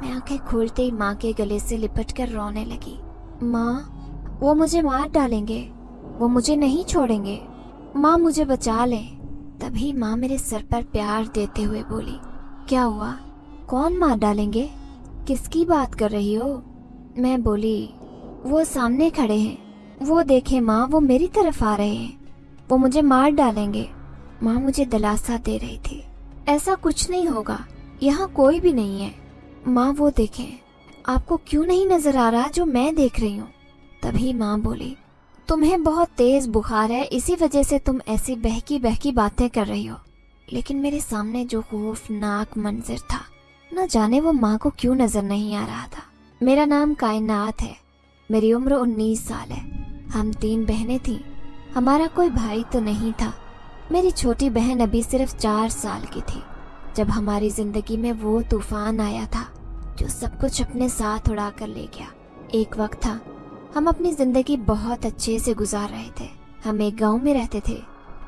मैं आंखें खोलते ही माँ के गले से लिपट कर रोने लगी। माँ, वो मुझे मार डालेंगे, वो मुझे नहीं छोड़ेंगे, माँ मुझे बचा ले। तभी माँ मेरे सर पर प्यार देते हुए बोली, क्या हुआ, कौन मार डालेंगे, किसकी बात कर रही हो? मैं बोली, वो सामने खड़े हैं, वो देखे माँ, वो मेरी तरफ आ रहे हैं, वो मुझे मार डालेंगे। माँ मुझे दिलासा दे रही थी, ऐसा कुछ नहीं होगा, यहाँ कोई भी नहीं है। माँ वो देखें, आपको क्यों नहीं नजर आ रहा जो मैं देख रही हूँ? तभी माँ बोली, तुम्हें बहुत तेज बुखार है, इसी वजह से तुम ऐसी बहकी बहकी बातें कर रही हो। लेकिन मेरे सामने जो खौफनाक मंजर था, न जाने वो माँ को क्यों नजर नहीं आ रहा था। मेरा नाम कायनात है, मेरी उम्र 19 साल है। हम 3 बहनें थीं, हमारा कोई भाई तो नहीं था। मेरी छोटी बहन अभी सिर्फ 4 साल की थी जब हमारी जिंदगी में वो तूफान आया था जो सब कुछ अपने साथ उड़ा कर ले गया। एक वक्त था, हम अपनी जिंदगी बहुत अच्छे से गुजार रहे थे। हम एक गांव में रहते थे।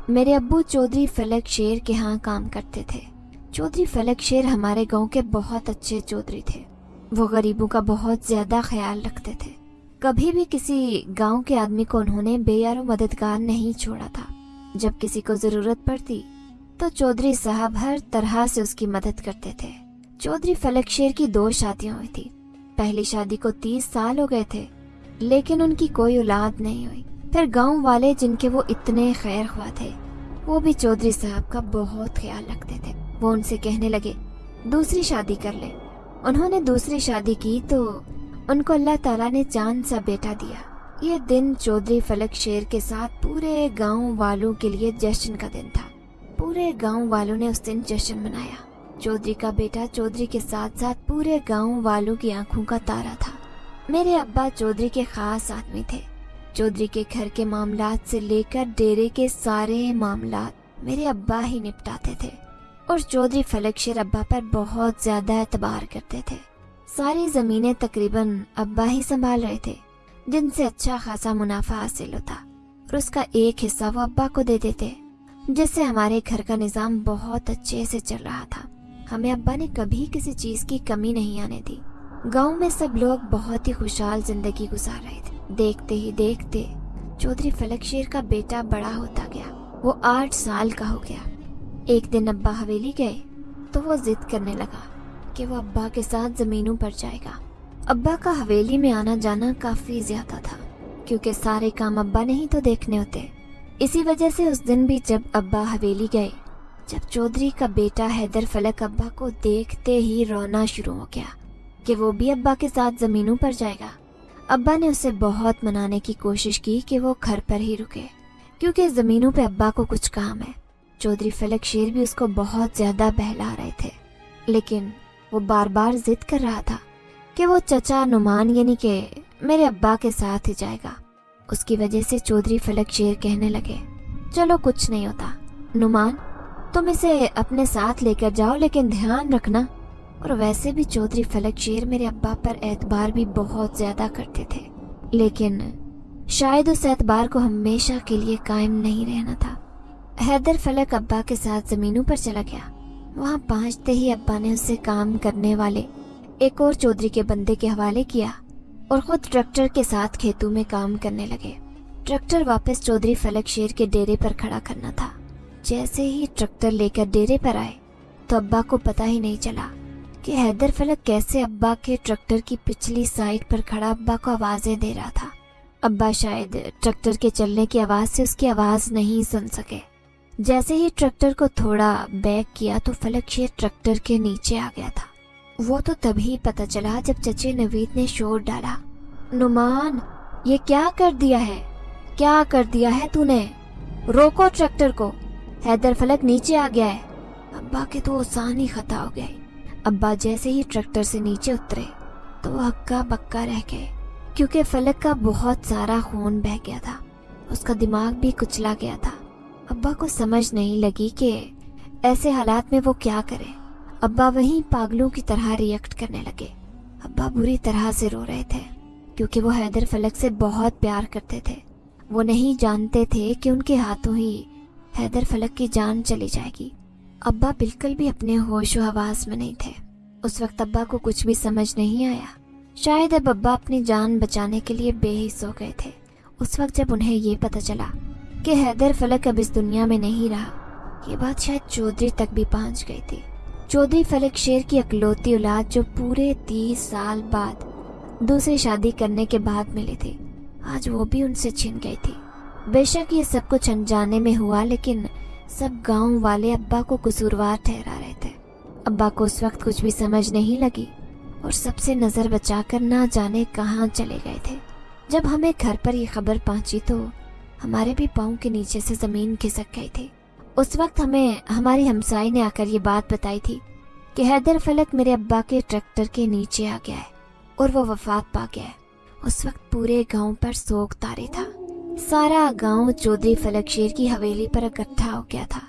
मेरे अब्बू चौधरी फलक शेर के यहाँ काम करते थे। चौधरी फलक शेर हमारे गांव के बहुत अच्छे चौधरी थे। वो गरीबों का बहुत ज्यादा ख्याल रखते थे। कभी भी किसी गांव के आदमी को उन्होंने बेयारो मददगार नहीं छोड़ा था। जब किसी को जरूरत पड़ती तो चौधरी साहब हर तरह से उसकी मदद करते थे। चौधरी फलक शेर की 2 शादियां हुई थी। पहली शादी को 30 साल हो गए थे, लेकिन उनकी कोई औलाद नहीं हुई। फिर गांव वाले जिनके वो इतने खैर ख्वाह थे, वो भी चौधरी साहब का बहुत ख्याल रखते थे। वो उनसे कहने लगे, दूसरी शादी कर ले। उन्होंने दूसरी शादी की तो उनको अल्लाह ताला ने चांद सा बेटा दिया। ये दिन चौधरी फलक शेर के साथ पूरे गांव वालों के लिए जश्न का दिन था। पूरे गांव वालों ने उस दिन जश्न मनाया। चौधरी का बेटा चौधरी के साथ साथ पूरे गांव वालों की आंखों का तारा था। मेरे अब्बा चौधरी के खास आदमी थे। चौधरी के घर के मामलात से लेकर डेरे के सारे मामलात मेरे अब्बा ही निपटाते थे और चौधरी फलक शेर अब्बा पर बहुत ज्यादा एतबार करते थे। सारी जमीनें तकरीबन अब्बा ही संभाल रहे थे, जिनसे अच्छा खासा मुनाफा हासिल होता और उसका एक हिस्सा वो अब्बा को दे देते, जिससे हमारे घर का निजाम बहुत अच्छे से चल रहा था। हमें अब्बा ने कभी किसी चीज की कमी नहीं आने दी। गांव में सब लोग बहुत ही खुशहाल जिंदगी गुजार रहे थे। देखते ही देखते चौधरी फलक शेर का बेटा बड़ा होता गया। वो 8 साल का हो गया। एक दिन अब्बा हवेली गए तो वो जिद करने लगा कि वो अब्बा के साथ जमीनों पर जाएगा। अब्बा का हवेली में आना जाना काफी ज्यादा था, क्योंकि सारे काम अब्बा ने ही तो देखने होते। इसी वजह से उस दिन भी जब अब्बा हवेली गए, जब चौधरी का बेटा हैदर फलक अब्बा को देखते ही रोना शुरू हो गया कि वो भी अब्बा के साथ जमीनों पर जाएगा। अब्बा ने उसे बहुत मनाने की कोशिश की कि वो घर पर ही रुके, क्योंकि जमीनों पे अब्बा को कुछ काम है। चौधरी फलक शेर भी उसको बहुत ज्यादा बहला रहे थे, लेकिन वो बार बार जिद कर रहा था कि वो चचा नुमान यानी कि मेरे अब्बा के साथ ही जाएगा। उसकी वजह से चौधरी फलक शेर कहने लगे, चलो कुछ नहीं होता नुमान, तुम इसे अपने साथ लेकर जाओ, लेकिन ध्यान रखना। और वैसे भी चौधरी फलक शेर मेरे अब्बा पर एतबार भी बहुत ज्यादा करते थे, लेकिन शायद उस एतबार को हमेशा के लिए कायम नहीं रहना था। हैदर फलक अब्बा के साथ जमीनों पर चला गया। वहां पहुंचते ही अब्बा ने उससे काम करने वाले एक और चौधरी के बंदे के हवाले किया और खुद ट्रैक्टर के साथ खेतों में काम करने लगे। ट्रैक्टर वापस चौधरी फलक शेर के डेरे पर खड़ा करना था। जैसे ही ट्रैक्टर लेकर डेरे पर आए तो अब्बा को पता ही नहीं चला कि हैदर फलक कैसे अब्बा के ट्रैक्टर की पिछली साइड पर खड़ा अब्बा को आवाजें दे रहा था। अब्बा शायद ट्रैक्टर के चलने की आवाज से उसकी आवाज नहीं सुन सके। जैसे ही ट्रैक्टर को थोड़ा बैक किया तो फलक शेर ट्रैक्टर के नीचे आ गया था। वो तो तभी पता चला जब चचे नवीद ने शोर डाला, नुमान ये क्या कर दिया है, क्या कर दिया है तूने, रोको ट्रैक्टर को, हैदर फलक नीचे आ गया है। अब्बा के तो ओसान ही खता हो गए। अब्बा जैसे ही ट्रैक्टर से नीचे उतरे तो वो हक्का बक्का रह गए, क्योंकि फलक का बहुत सारा खून बह गया था। उसका दिमाग भी कुचला गया था। अब्बा को समझ नहीं लगी कि ऐसे हालात में वो क्या करे। अब्बा वहीं पागलों की तरह रिएक्ट करने लगे। अब्बा बुरी तरह से रो रहे थे, क्योंकि वो हैदर फलक से बहुत प्यार करते थे। वो नहीं जानते थे कि उनके हाथों ही हैदर फलक की जान चली जाएगी। अब्बा बिल्कुल भी अपने होश व हवास में नहीं थे। उस वक्त अब्बा को कुछ भी समझ नहीं आया। शायद अब अब्बा अपनी जान बचाने के लिए बेहिस हो गए थे। उस वक्त जब उन्हें ये पता चला कि हैदर फलक अब इस दुनिया में नहीं रहा, ये बात शायद चौधरी तक भी पहुंच गई थी। चौधरी फलक शेर की इकलौती औलाद जो पूरे 30 साल बाद दूसरी शादी करने के बाद मिली थी, आज वो भी उनसे छिन गई थी। बेशक ये सब कुछ अनजाने में हुआ, लेकिन सब गांव वाले अब्बा को कसूरवार ठहरा रहे थे। अब्बा को उस वक्त कुछ भी समझ नहीं लगी और सबसे नज़र बचाकर ना जाने कहाँ चले गए थे। जब हमें घर पर ये खबर पहुंची तो हमारे भी पाँव के नीचे से ज़मीन खिसक गई थी। उस वक्त हमें हमारी हमसाई ने आकर ये बात बताई थी कि हैदर फलक मेरे अब्बा के ट्रैक्टर के नीचे आ गया है और वो वफात पा गया है। उस वक्त पूरे गांव पर सोग तारी था। सारा गांव चौधरी फलक शेर की हवेली पर इकट्ठा हो गया था।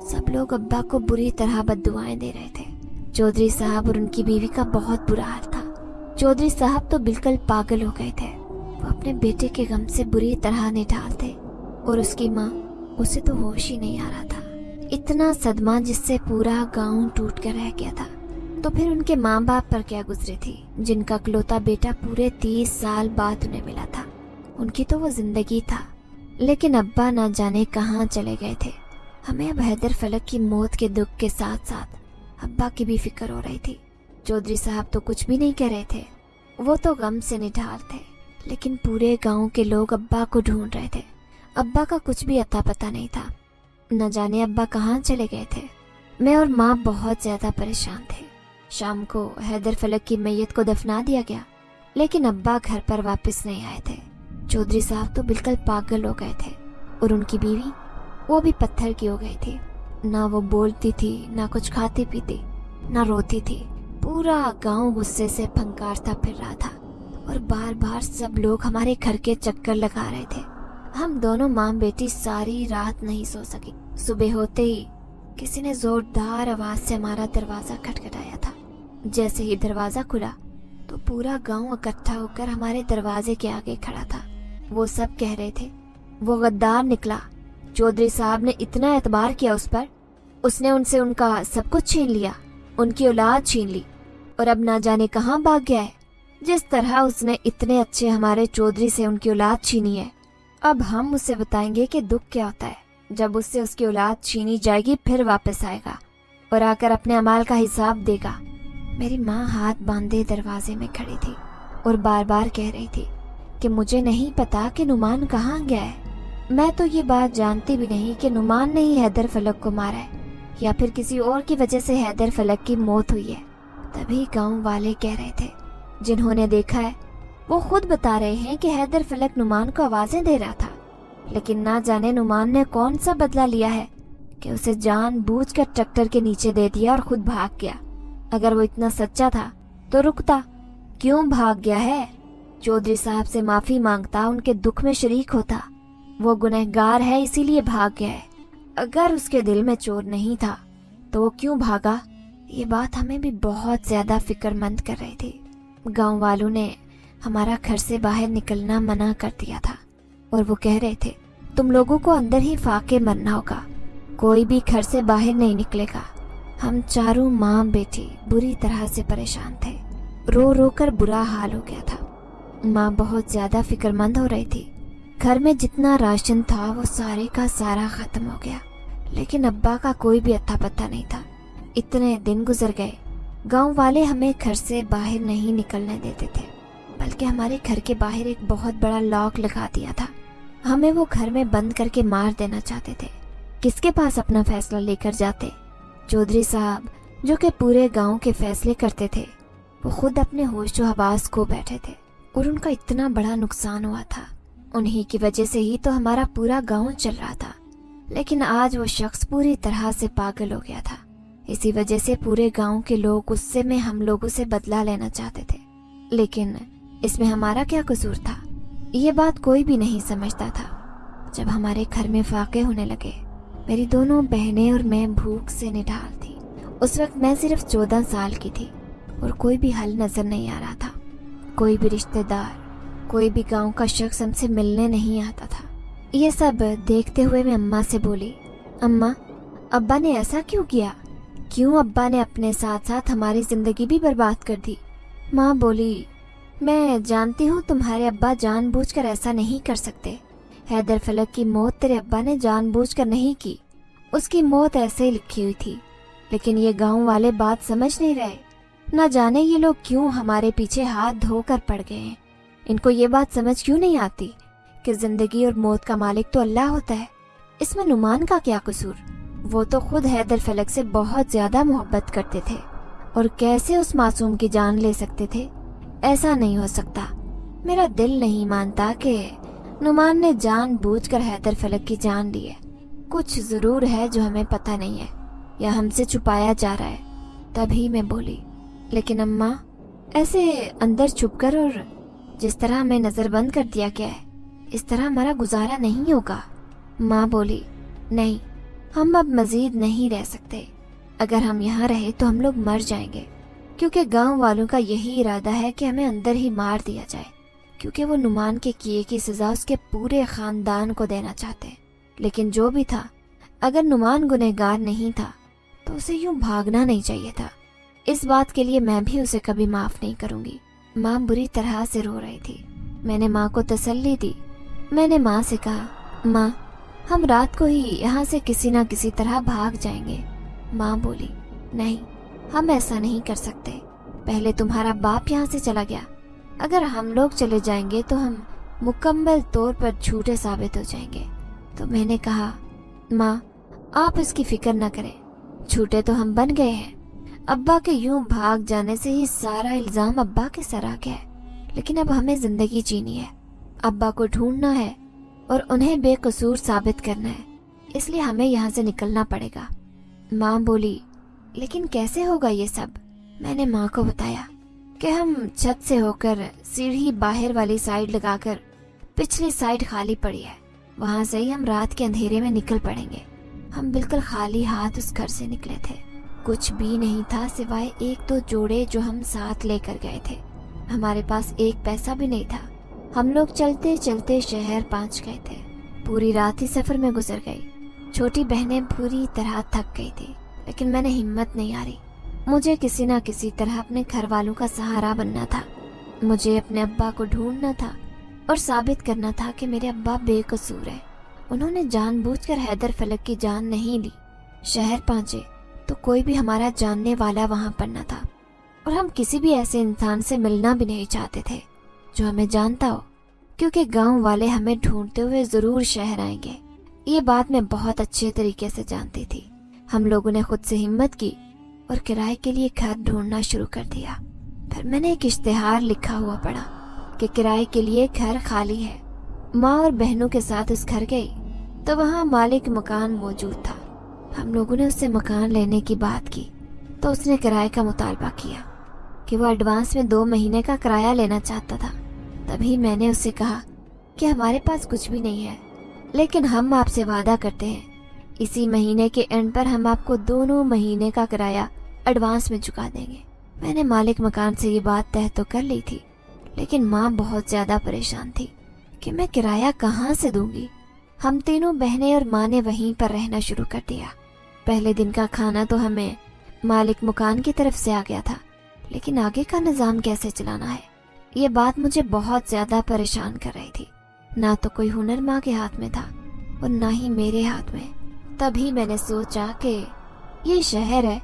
सब लोग अब्बा को बुरी तरह बद्दुआएं दे रहे थे। चौधरी साहब और उनकी बीवी का बहुत बुरा हाल था। चौधरी साहब तो बिल्कुल पागल हो गए थे। वो अपने बेटे के गम से बुरी तरह निढाल थे और उसकी माँ, उसे तो होश ही नहीं आ रहा था। इतना सदमा जिससे पूरा गांव टूट कर रह गया था। तो फिर उनके माँ बाप पर क्या गुजरी थी, जिनका इकलौता बेटा पूरे 30 साल बाद उन्हें मिला था। उनकी तो वो जिंदगी था, लेकिन अब्बा ना जाने कहाँ चले गए थे। हमें अब हैदर फलक की मौत के दुख के साथ साथ अब्बा की भी फिक्र हो रही थी। चौधरी साहब तो कुछ भी नहीं कह रहे थे, वो तो गम से निढाल थे, लेकिन पूरे गांव के लोग अब्बा को ढूंढ रहे थे। अब्बा का कुछ भी अता पता नहीं था। न जाने अब्बा कहाँ चले गए थे। मैं और माँ बहुत ज्यादा परेशान थे। शाम को हैदर फलक की मैयत को दफना दिया गया, लेकिन अब्बा घर पर वापस नहीं आए थे। चौधरी साहब तो बिल्कुल पागल हो गए थे और उनकी बीवी, वो भी पत्थर की हो गई थी। ना वो बोलती थी, ना कुछ खाती पीती, ना रोती थी। पूरा गांव गुस्से से फंकारता फिर रहा था और बार बार सब लोग हमारे घर के चक्कर लगा रहे थे। हम दोनों माँ बेटी सारी रात नहीं सो सकी। सुबह होते ही किसी ने जोरदार आवाज से हमारा दरवाजा खटखटाया था। जैसे ही दरवाजा खुला तो पूरा गांव इकट्ठा होकर हमारे दरवाजे के आगे खड़ा था। वो सब कह रहे थे, वो गद्दार निकला। चौधरी साहब ने इतना एतबार किया उस पर, उसने उनसे उनका सब कुछ छीन लिया, उनकी औलाद छीन ली और अब ना जाने कहाँ भाग गया है। जिस तरह उसने इतने अच्छे हमारे चौधरी से उनकी औलाद छीनी है, अब हम उसे बताएंगे कि दुख क्या होता है। जब उससे उसकी औलाद छीनी जाएगी फिर वापस आएगा और आकर अपने अमाल का हिसाब देगा। मेरी माँ हाथ बांधे दरवाजे में खड़ी थी और बार बार कह रही थी कि मुझे नहीं पता कि नुमान कहाँ गया है। मैं तो ये बात जानती भी नहीं कि नुमान ने ही हैदर फलक को मारा है या फिर किसी और की वजह से हैदर फलक की मौत हुई है। तभी गांव वाले कह रहे थे, जिन्होंने देखा है वो खुद बता रहे हैं कि हैदर फलक नुमान को आवाजें दे रहा था, लेकिन ना जाने नुमान ने कौन सा बदला लिया है कि उसे जानबूझकर ट्रैक्टर के नीचे दे दिया और खुद भाग गया। अगर वो इतना सच्चा था तो रुकता, क्यों भाग गया है? चौधरी साहब से माफी मांगता, उनके दुख में शरीक होता। वो गुनहगार है इसीलिए भाग गया है। अगर उसके दिल में चोर नहीं था तो वो क्यों भागा? ये बात हमें भी बहुत ज्यादा फिक्रमंद कर रही थी। गांव वालों ने हमारा घर से बाहर निकलना मना कर दिया था और वो कह रहे थे, तुम लोगों को अंदर ही फाके मरना होगा, कोई भी घर से बाहर नहीं निकलेगा। हम चारों माँ बेटी बुरी तरह से परेशान थे। रो रो कर बुरा हाल हो गया था। माँ बहुत ज्यादा फिक्रमंद हो रही थी। घर में जितना राशन था वो सारे का सारा खत्म हो गया, लेकिन अब्बा का कोई भी अता पता नहीं था। इतने दिन गुजर गए, गांव वाले हमें घर से बाहर नहीं निकलने देते थे, बल्कि हमारे घर के बाहर एक बहुत बड़ा लॉक लगा दिया था। हमें वो घर में बंद करके मार देना चाहते थे। किसके पास अपना फैसला लेकर जाते? चौधरी साहब जो कि पूरे गांव के फैसले करते थे, वो खुद अपने होश व हवास खो बैठे थे और उनका इतना बड़ा नुकसान हुआ था। उन्हीं की वजह से ही तो हमारा पूरा गांव चल रहा था। लेकिन आज वो शख्स पूरी तरह से पागल हो गया था। इसी वजह से पूरे गांव के लोग गुस्से में हम लोगों से बदला लेना चाहते थे, लेकिन इसमें हमारा क्या कसूर था? ये बात कोई भी नहीं समझता था। जब हमारे घर में फाके होने लगे, मेरी दोनों बहनें और मैं भूख से निढाल थी। उस वक्त मैं सिर्फ 14 साल की थी और कोई भी हल नजर नहीं आ रहा था। कोई भी रिश्तेदार, कोई भी गांव का शख्स हमसे मिलने नहीं आता था। ये सब देखते हुए मैं अम्मा से बोली, अम्मा, अब्बा ने ऐसा क्यों किया? क्यों अब्बा ने अपने साथ साथ हमारी जिंदगी भी बर्बाद कर दी। माँ बोली, मैं जानती हूँ तुम्हारे अब्बा जानबूझकर ऐसा नहीं कर सकते। हैदर फलक की मौत तेरे अब्बा ने जानबूझकर नहीं की, उसकी मौत ऐसे ही लिखी हुई थी। लेकिन ये गांव वाले बात समझ नहीं रहे। न जाने ये लोग क्यों हमारे पीछे हाथ धोकर पड़ गए हैं। इनको ये बात समझ क्यों नहीं आती कि जिंदगी और मौत का मालिक तो अल्लाह होता है। इसमें नुमान का क्या कसूर? वो तो खुद हैदर फलक से बहुत ज्यादा मोहब्बत करते थे और कैसे उस मासूम की जान ले सकते थे? ऐसा नहीं हो सकता। मेरा दिल नहीं मानता कि नुमान ने जानबूझकर हैदर फलक की जान ली है। कुछ जरूर है जो हमें पता नहीं है या हमसे छुपाया जा रहा है। तभी मैं बोली, लेकिन अम्मा, ऐसे अंदर छुपकर और जिस तरह हमें नजरबंद कर दिया गया है, इस तरह हमारा गुजारा नहीं होगा। माँ बोली, नहीं, हम अब मजीद नहीं रह सकते। अगर हम यहाँ रहे तो हम लोग मर जाएंगे, क्योंकि गांव वालों का यही इरादा है कि हमें अंदर ही मार दिया जाए, क्योंकि वो नुमान के किए की सजा उसके पूरे खानदान को देना चाहते हैं। लेकिन जो भी था, अगर नुमान गुनहगार नहीं था तो उसे यूं भागना नहीं चाहिए था। इस बात के लिए मैं भी उसे कभी माफ नहीं करूंगी। माँ बुरी तरह से रो रही थी। मैंने माँ को तसल्ली दी। मैंने माँ से कहा, माँ, हम रात को ही यहाँ से किसी न किसी तरह भाग जाएंगे। माँ बोली, नहीं, हम ऐसा नहीं कर सकते। पहले तुम्हारा बाप यहाँ से चला गया, अगर हम लोग चले जाएंगे तो हम मुकम्मल तौर पर झूठे साबित हो जाएंगे। तो मैंने कहा, माँ, आप इसकी फिक्र न करें, झूठे तो हम बन गए हैं। अब्बा के यूं भाग जाने से ही सारा इल्जाम अब्बा के सर आ गया है। लेकिन अब हमें जिंदगी जीनी है, अब्बा को ढूंढना है और उन्हें बेकसूर साबित करना है, इसलिए हमें यहाँ से निकलना पड़ेगा। माँ बोली, लेकिन कैसे होगा ये सब? मैंने माँ को बताया कि हम छत से होकर सीढ़ी बाहर वाली साइड लगाकर, पिछली साइड खाली पड़ी है, वहां से ही हम रात के अंधेरे में निकल पड़ेंगे। हम बिल्कुल खाली हाथ उस घर से निकले थे। कुछ भी नहीं था सिवाय एक दो जोड़े जो हम साथ लेकर गए थे। हमारे पास एक पैसा भी नहीं था। हम लोग चलते चलते शहर पहुंच गए थे। पूरी रात ही सफर में गुजर गई। छोटी बहनें पूरी तरह थक गई थी, लेकिन मैंने हिम्मत नहीं हारी। मुझे किसी न किसी तरह अपने घर वालों का सहारा बनना था। मुझे अपने अब्बा को ढूंढना था और साबित करना था कि मेरे अब्बा बेकसूर है। उन्होंने जानबूझकर हैदर फलक की जान नहीं ली। शहर पहुंचे तो कोई भी हमारा जानने वाला वहां पर न था, और हम किसी भी ऐसे इंसान से मिलना भी नहीं चाहते थे जो हमें जानता हो, क्योंकि गांव वाले हमें ढूंढते हुए जरूर शहर आएंगे। ये बात मैं बहुत अच्छे तरीके से जानती थी। हम लोगों ने खुद से हिम्मत की और किराए के लिए घर ढूंढना शुरू कर दिया। फिर मैंने एक इश्तिहार लिखा हुआ पढ़ा कि किराए के लिए घर खाली है। माँ और बहनों के साथ उस घर गई तो वहाँ मालिक मकान मौजूद था। हम लोगों ने उससे मकान लेने की बात की तो उसने किराए का मुतालबा किया कि वो एडवांस में 2 महीने का किराया लेना चाहता था। तभी मैंने उससे कहा कि हमारे पास कुछ भी नहीं है, लेकिन हम आपसे वादा करते हैं इसी महीने के एंड पर हम आपको 2 महीने का किराया एडवांस में चुका देंगे। मैंने मालिक मकान से ये बात तय तो कर ली थी, लेकिन माँ बहुत ज्यादा परेशान थी कि मैं किराया कहाँ से दूंगी। हम तीनों बहनें और माँ ने वहीं पर रहना शुरू कर दिया। पहले दिन का खाना तो हमें मालिक मकान की तरफ से आ गया था, लेकिन आगे का निजाम कैसे चलाना है, ये बात मुझे बहुत ज्यादा परेशान कर रही थी। ना तो कोई हुनर माँ के हाथ में था और ना ही मेरे हाथ में। तभी मैंने सोचा कि ये शहर है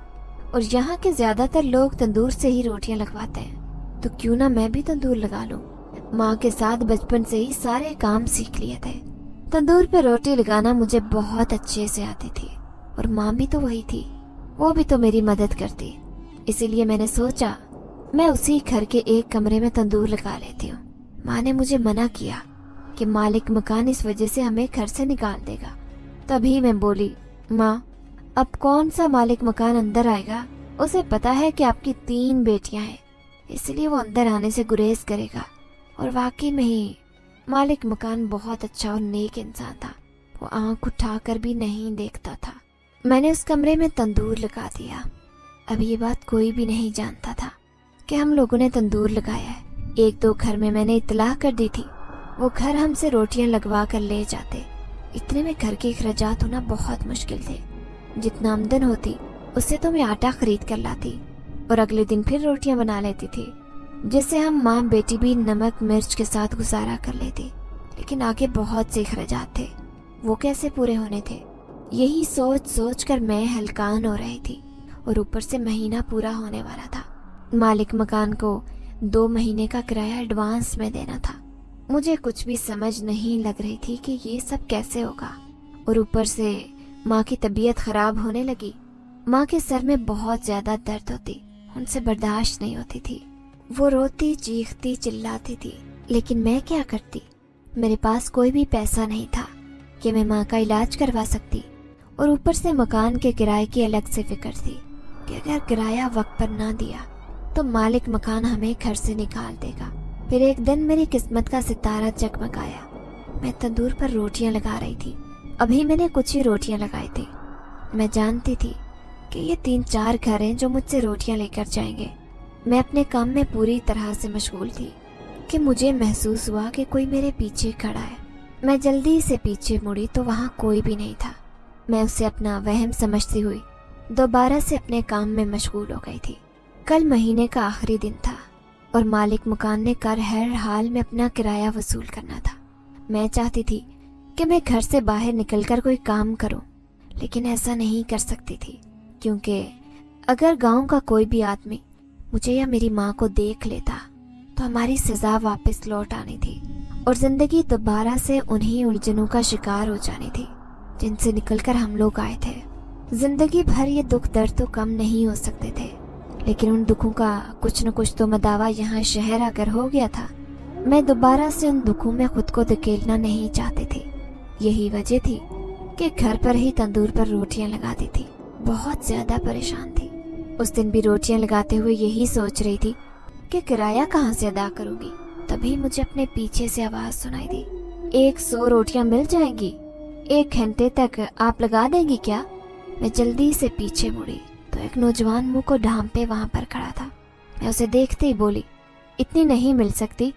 और यहाँ के ज्यादातर लोग तंदूर से ही रोटियां लगवाते हैं, तो क्यों ना मैं भी तंदूर लगा लूं। माँ के साथ बचपन से ही सारे काम सीख लिए थे। तंदूर पे रोटी लगाना मुझे बहुत अच्छे से आती थी और माँ भी तो वही थी, वो भी तो मेरी मदद करती। इसीलिए मैंने सोचा मैं उसी घर के एक कमरे में तंदूर लगा लेती हूँ। माँ ने मुझे मना किया कि मालिक मकान इस वजह से हमें घर से निकाल देगा। तभी मैं बोली, माँ, अब कौन सा मालिक मकान अंदर आएगा? उसे पता है कि आपकी 3 बेटियां हैं, इसलिए वो अंदर आने से गुरेज करेगा। और वाकई में ही मालिक मकान बहुत अच्छा और नेक इंसान था। वो आंख उठाकर भी नहीं देखता था। मैंने उस कमरे में तंदूर लगा दिया। अब ये बात कोई भी नहीं जानता था कि हम लोगों ने तंदूर लगाया है। 1-2 घर में मैंने इत्तलाह कर दी थी, वो घर हमसे रोटियां लगवा कर ले जाते। इतने में घर के अखराजात होना बहुत मुश्किल थे। जितना आमदन होती उससे तो मैं आटा खरीद कर लाती और अगले दिन फिर रोटियां बना लेती थी, जिससे हम माँ बेटी भी नमक मिर्च के साथ गुजारा कर लेती। लेकिन आगे बहुत से अखराजात थे, वो कैसे पूरे होने थे? यही सोच सोच कर मैं हलकान हो रही थी और ऊपर से महीना पूरा होने वाला था। मालिक मकान को 2 महीने का किराया एडवांस में देना था। मुझे कुछ भी समझ नहीं लग रही थी कि ये सब कैसे होगा। और ऊपर से माँ की तबीयत खराब होने लगी। माँ के सर में बहुत ज्यादा दर्द होती, उनसे बर्दाश्त नहीं होती थी। वो रोती चीखती चिल्लाती थी, लेकिन मैं क्या करती? मेरे पास कोई भी पैसा नहीं था कि मैं माँ का इलाज करवा सकती। और ऊपर से मकान के किराए की अलग से फिक्र थी कि अगर किराया वक्त पर ना दिया तो मालिक मकान हमें घर से निकाल देगा। फिर एक दिन मेरी किस्मत का सितारा जगमगाया। मैं तंदूर पर रोटियां लगा रही थी। अभी मैंने कुछ ही रोटियां लगाई थी। मैं जानती थी कि ये 3-4 घर हैं जो मुझसे रोटियां लेकर जाएंगे। मैं अपने काम में पूरी तरह से मशगूल थी कि मुझे महसूस हुआ कि कोई मेरे पीछे खड़ा है। मैं जल्दी से पीछे मुड़ी तो वहाँ कोई भी नहीं था। मैं उसे अपना वहम समझती हुई दोबारा से अपने काम में मशगूल हो गई थी। कल महीने का आखिरी दिन था और मालिक मकान ने कर हर हाल में अपना किराया वसूल करना था। मैं चाहती थी कि मैं घर से बाहर निकलकर कोई काम करूं, लेकिन ऐसा नहीं कर सकती थी, क्योंकि अगर गांव का कोई भी आदमी मुझे या मेरी माँ को देख लेता तो हमारी सजा वापस लौट आनी थी और जिंदगी दोबारा से उन्हीं उलझनों का शिकार हो जानी थी जिनसे निकलकर हम लोग आए थे। जिंदगी भर ये दुख दर्द तो कम नहीं हो सकते थे, लेकिन उन दुखों का कुछ न कुछ तो मदावा यहाँ शहर आकर हो गया था। मैं दोबारा से उन दुखों में खुद को धकेलना नहीं चाहती थी। यही वजह थी कि घर पर ही तंदूर पर रोटियां लगाती थी। बहुत ज्यादा परेशान थी। उस दिन भी रोटियां लगाते हुए यही सोच रही थी कि किराया कहाँ से अदा करूंगी। तभी मुझे अपने पीछे से आवाज सुनाई दी, 100 रोटियां मिल जाएंगी, 1 घंटे तक आप लगा देंगी क्या? मैं जल्दी से पीछे मुड़ी तो एक नौजवान मुंह को ढांपे वहां पर खड़ा था। मैं उसे देखते ही बोली, इतनी नहीं मिल सकती,